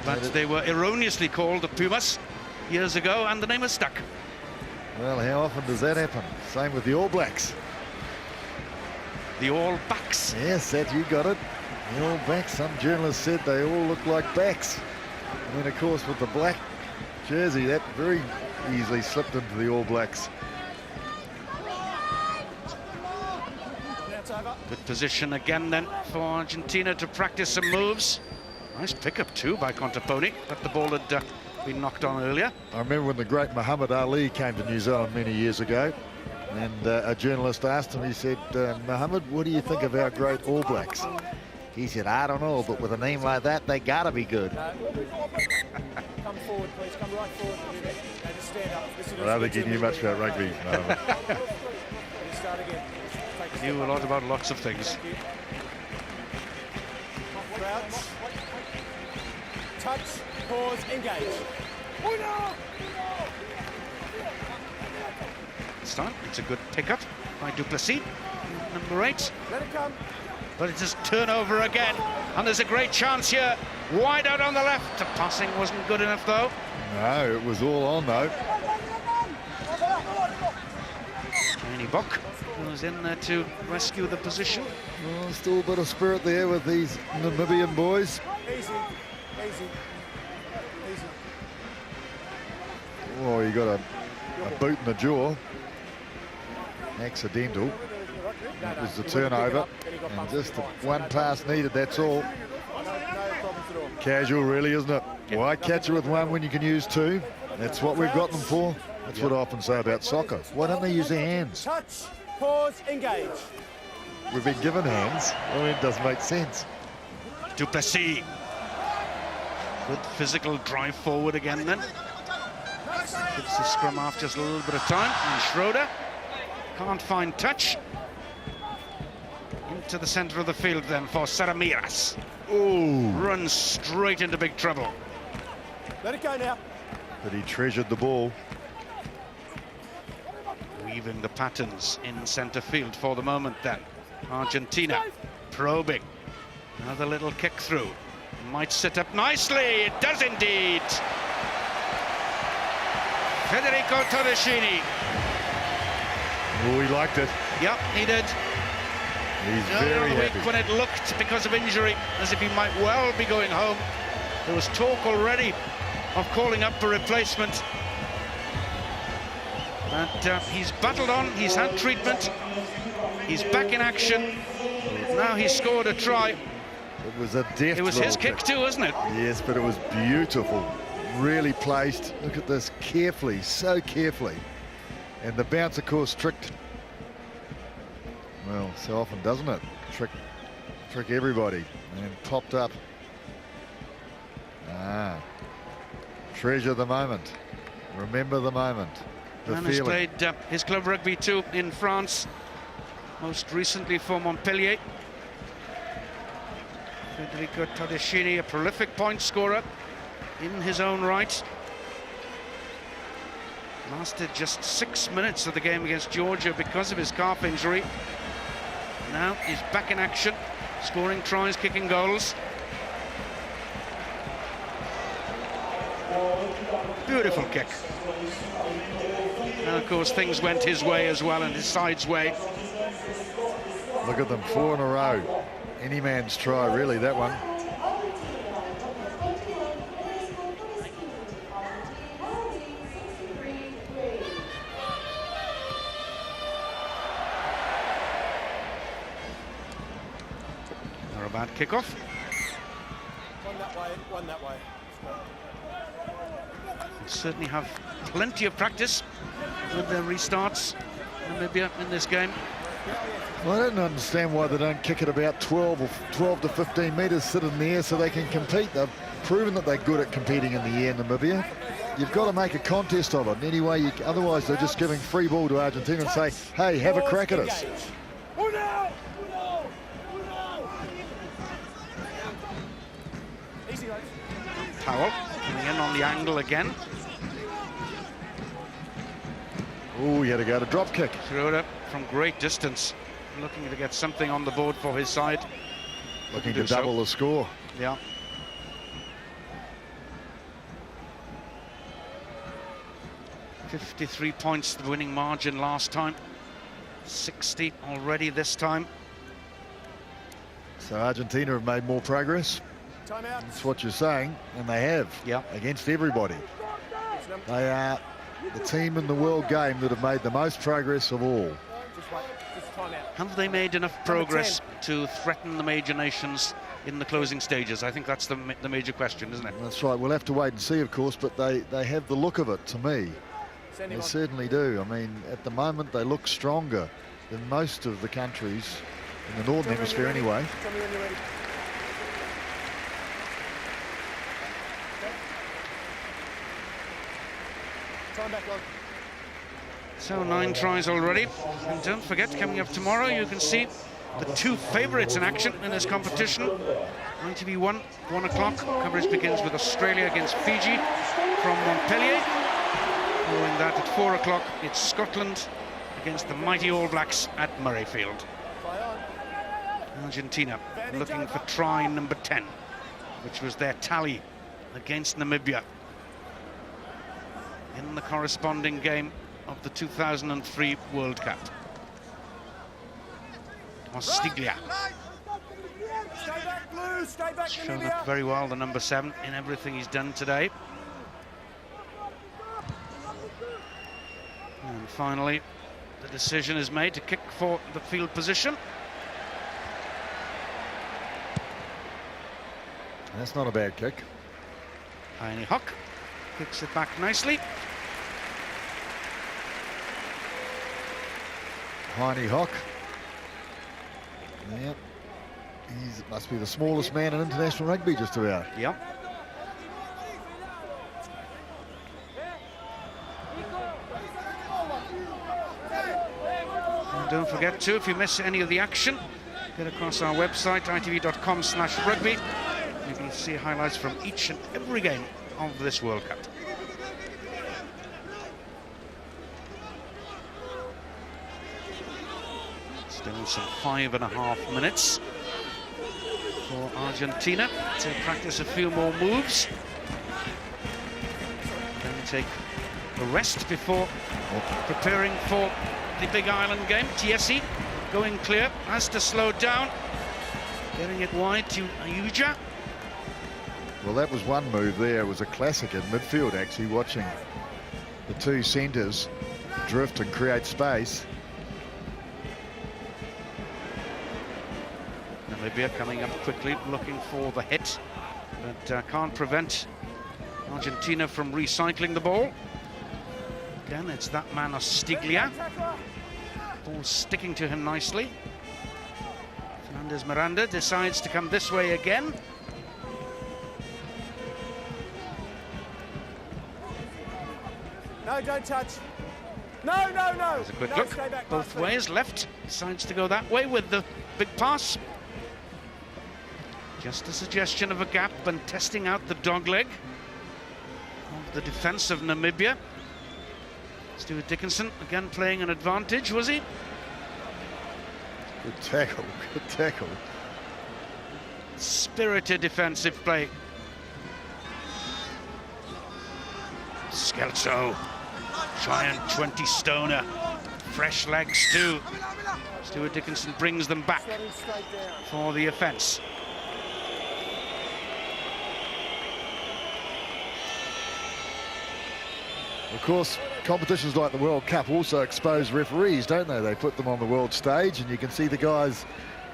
But they were erroneously called the Pumas years ago, and the name has stuck. Well, how often does that happen? Same with the All Blacks. The All Backs. Yes, that you got it. The All Blacks. Some journalists said they all look like backs. And then, of course, with the black jersey, that very easily slipped into the All Blacks. Good position again then for Argentina to practice some moves. Nice pickup too by Contaponi, but the ball had been knocked on earlier. I remember when the great Muhammad Ali came to New Zealand many years ago, and a journalist asked him, he said, Muhammad, what do you think of our great All Blacks? He said, I don't know, but with a name like that, they gotta be good. Come forward, please. Come right forward. And just stand up. I don't think he knew much about rugby. No. Start again. Knew a lot about lots of things. Crouch. Touch. Pause. Engage. This time, it's a good pickup by Duplessis, number 8. Let it come. But it's just turnover again, and there's a great chance here. Wide out on the left. The passing wasn't good enough, though. No, it was all on, though. Ernie Bock was in there to rescue the position. Oh, still a bit of spirit there with these Namibian boys. Easy. Easy. Easy. Oh, you got a boot in the jaw. Accidental. That was the turnover. And just the one pass needed, that's all. Casual, really, isn't it? Why catch it with one when you can use two? That's what we've got them for. That's what I often say about soccer. Why don't they use their hands? Touch. Pause. Engage. We've been given hands. I mean, it doesn't make sense. Duplessis. Good physical drive forward again then. Gives the scrum half just a little bit of time. And Schroeder can't find touch. Into the centre of the field then for Saramiras. Ooh. Runs straight into big trouble. Let it go now. But he treasured the ball. Weaving the patterns in centre field for the moment then. Argentina probing. Another little kick through. Might sit up nicely. It does indeed. Federico Torresini. Oh, he liked it. Yep, he did. He's The very other week happy. when it looked, because of injury, as if he might well be going home. There was talk already of calling up a replacement. But he's battled on, he's had treatment, he's back in action. Now he's scored a try. It was a deft It was his little kick too, wasn't it? Yes, but it was beautiful. Really placed. Look at this, carefully, so carefully. And the bounce, of course, tricked. Well, so often, doesn't it? Trick everybody. And popped up. Ah. Treasure the moment. Remember the moment. The And has feeling. played his club rugby too in France, most recently for Montpellier. Federico Torresini, a prolific point scorer in his own right. Lasted just 6 minutes of the game against Georgia because of his calf injury. Now he's back in action, scoring tries, kicking goals. Beautiful kick. And of course things went his way as well, and his side's way. Look at them, 4 in a row. Any man's try, really, that one. They're a bad kickoff. One that way, one that way. certainly have plenty of practice with their restarts, Namibia, in this game. Well, I don't understand why they don't kick it about 12 to 15 metres, sit in the air so they can compete. They've proven that they're good at competing in the air, Namibia. You've got to make a contest of it. Anyway, otherwise they're just giving free ball to Argentina and say, hey, have a crack at us. Powell coming in on the angle again. Oh, he had to go to drop kick. Threw it up from great distance, looking to get something on the board for his side. Looking to double the score. Yeah. $53 points, the winning margin last time. 60 already this time. So Argentina have made more progress. That's what you're saying, and they have. Yeah. Against everybody. They are the team in the world game that have made the most progress of all. Have they made enough progress to threaten the major nations in the closing stages? I think that's the major question, isn't it? That's right. We'll have to wait and see, of course, but they have the look of it to me. They certainly do. I mean, at the moment, they look stronger than most of the countries in the Northern Hemisphere anyway. So 9 tries already. And don't forget, coming up tomorrow, you can see the 2 favourites in action in this competition. ITV1, 1 o'clock. Coverage begins with Australia against Fiji from Montpellier. Following that at 4 o'clock, it's Scotland against the mighty All Blacks at Murrayfield. Argentina looking for try number 10, which was their tally against Namibia in the corresponding game of the 2003 World Cup. Ostiglia. Shown up very well, the number 7, in everything he's done today. And finally, the decision is made to kick for the field position. That's not a bad kick. Heine Hock kicks it back nicely. Heine Hock. Yep. He must be the smallest man in international rugby, just about. Yep. And don't forget to, if you miss any of the action, get across our website, itv.com/rugby. You can see highlights from each and every game of this World Cup. Still some 5.5 minutes for Argentina to practice a few more moves. Then take a rest before preparing for the Big Island game. Tiesi going clear, has to slow down, getting it wide to Ayuja. Well, that was one move there. It was a classic in midfield, actually, watching the 2 centres drift and create space. Namibia coming up quickly, looking for the hit, but can't prevent Argentina from recycling the ball. Again, it's that man Ostiglia. Ball sticking to him nicely. Fernandez Miranda decides to come this way again. No, don't touch. No, no, no. There's a quick no, look back, both ways. Left decides to go that way with the big pass. Just a suggestion of a gap and testing out the dogleg of the defence of Namibia. Stuart Dickinson again playing an advantage, was he? Good tackle, good tackle. Spirited defensive play. Skelto, giant 20-stoner, fresh legs too. Stuart Dickinson brings them back for the offence. Of course, competitions like the World Cup also expose referees, don't they? They put them on the world stage, and you can see the guys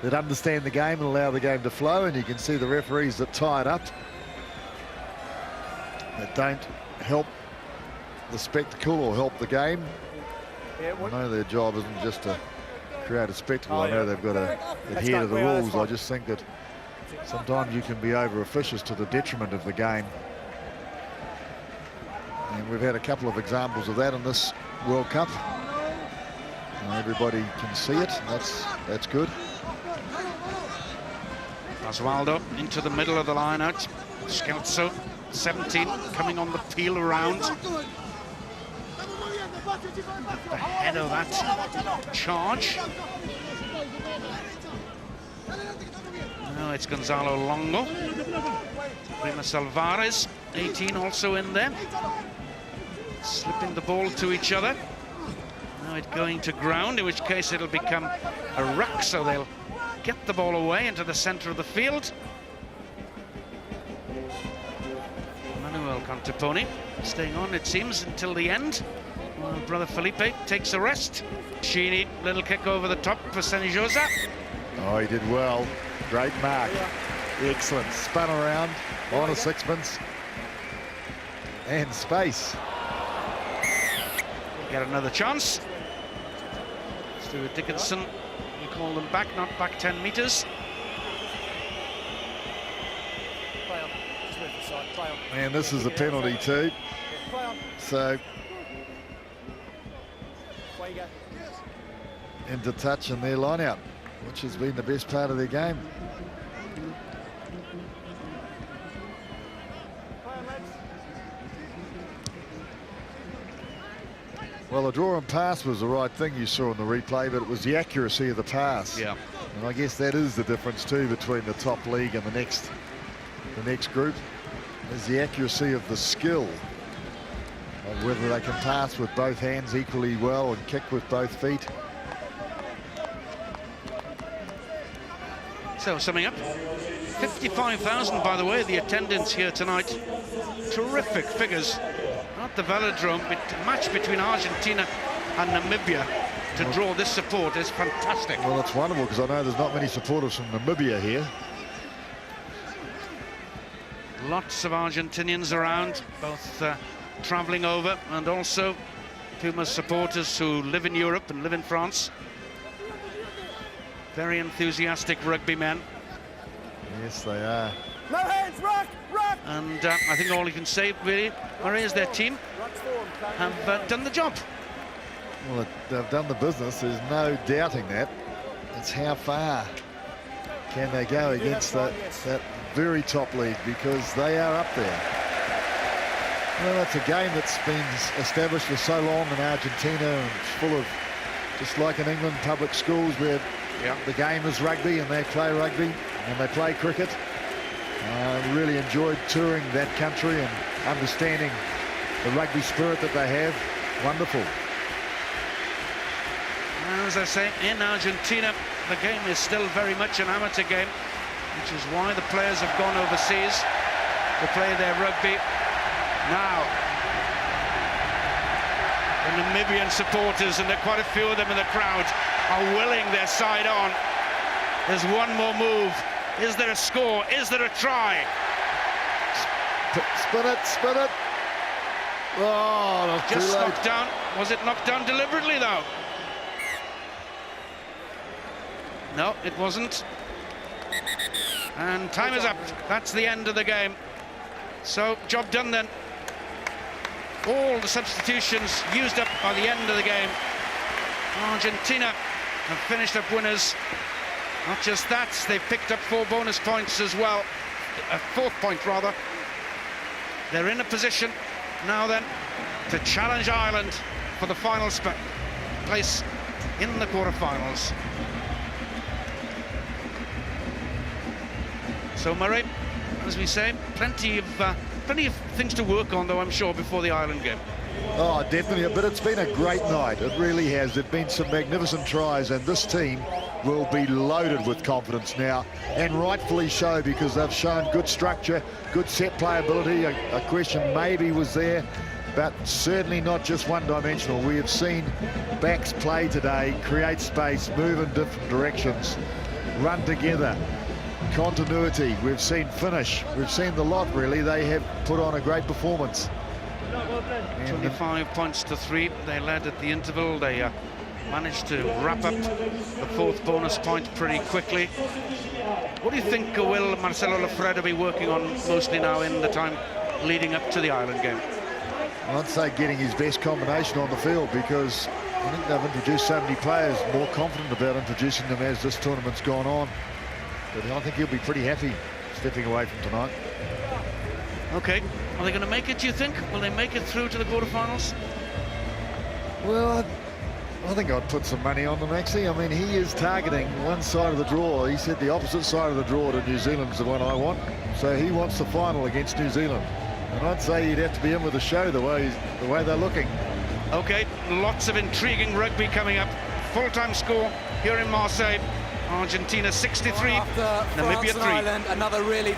that understand the game and allow the game to flow, and you can see the referees that tie it up, that don't help the spectacle or help the game. Yeah, I know their job isn't just to create a spectacle. Oh, I know yeah. they've got to adhere to the rules. I just think that sometimes you can be over officious to the detriment of the game. And we've had a couple of examples of that in this World Cup. Everybody can see it. That's good. Osvaldo into the middle of the line out. Scalzo, 17, coming on the peel around. The head of that charge. Now it's Gonzalo Longo. Rimas Alvarez, 18, also in there. Slipping the ball to each other. Now it's going to ground, in which case it'll become a ruck, so they'll get the ball away into the center of the field. Manuel Cantaponi staying on, it seems, until the end. Well, brother Felipe takes a rest. Sheeny, little kick over the top for Senjosa. Oh, he did well. Great mark. Excellent. Spun around on a sixpence. And space. Get another chance. Stuart Dickinson, you call them back, not back 10 metres. Play on. Just move the side. Play on. And this is a penalty too. Play on. So Away you go. into touch in their line out, which has been the best part of their game. Play on, lads. Well, the draw and pass was the right thing you saw in the replay, but it was the accuracy of the pass. Yeah. And I guess that is the difference too between the top league and the next group, is the accuracy of the skill of whether they can pass with both hands equally well and kick with both feet. So summing up, 55,000 by the way, the attendance here tonight. Terrific figures at the Velodrome. A match between Argentina and Namibia to draw this support is fantastic. Well, it's wonderful because I know there's not many supporters from Namibia here. Lots of Argentinians around, both travelling over, and also Pumas supporters who live in Europe and live in France. Very enthusiastic rugby men. Yes, they are. No hands, ruck, ruck. And I think all you can say, really, Murray, is their team Ruck's form. have done the job. Well, they've done the business. There's no doubting that. It's how far can they go against that very top league, because they are up there. Well, it's a game that's been established for so long in Argentina, and it's full of, just like in England, public schools where the game is rugby and they play rugby and they play cricket. Really enjoyed touring that country and understanding the rugby spirit that they have. Wonderful. As I say, in Argentina, the game is still very much an amateur game, which is why the players have gone overseas to play their rugby. Now, the Namibian supporters, and there are quite a few of them in the crowd, are willing their side on. There's one more move. Is there a score? Is there a try? Spin it, spin it. Oh, not too Just late. knocked down. Was it knocked down deliberately, though? No, it wasn't. And time is up. That's the end of the game. So, job done then. All the substitutions used up by the end of the game. Argentina have finished up winners. Not just that, they've picked up 4 bonus points as well. A 4th point, rather. They're in a position now then to challenge Ireland for the final place in the quarterfinals. So Murray, as we say, plenty of things to work on, though, I'm sure, before the Ireland game. Oh, definitely, but it's been a great night. It really has. There've been some magnificent tries, and this team will be loaded with confidence now, and rightfully so, because they've shown good structure, good set play ability. A question maybe was there, but certainly not just one-dimensional. We have seen backs play today, create space, move in different directions, run together, continuity. We've seen finish. We've seen the lot, really. They have put on a great performance. And 25 points to 3. They led at the interval. They managed to wrap up the fourth bonus point pretty quickly. What do you think will Marcelo Lafreda be working on mostly now in the time leading up to the Ireland game? I'd say getting his best combination on the field, because I think they've introduced so many players, more confident about introducing them as this tournament's gone on. But I think he'll be pretty happy stepping away from tonight. Okay, are they going to make it, do you think? Will they make it through to the quarterfinals? Well, I think I'd put some money on them, actually. I mean, he is targeting one side of the draw. He said the opposite side of the draw to New Zealand is the one I want. So he wants the final against New Zealand. And I'd say he'd have to be in with the show the way they're looking. Okay, lots of intriguing rugby coming up. Full-time score here in Marseille. Argentina 63, After Namibia France and 3. Ireland, another really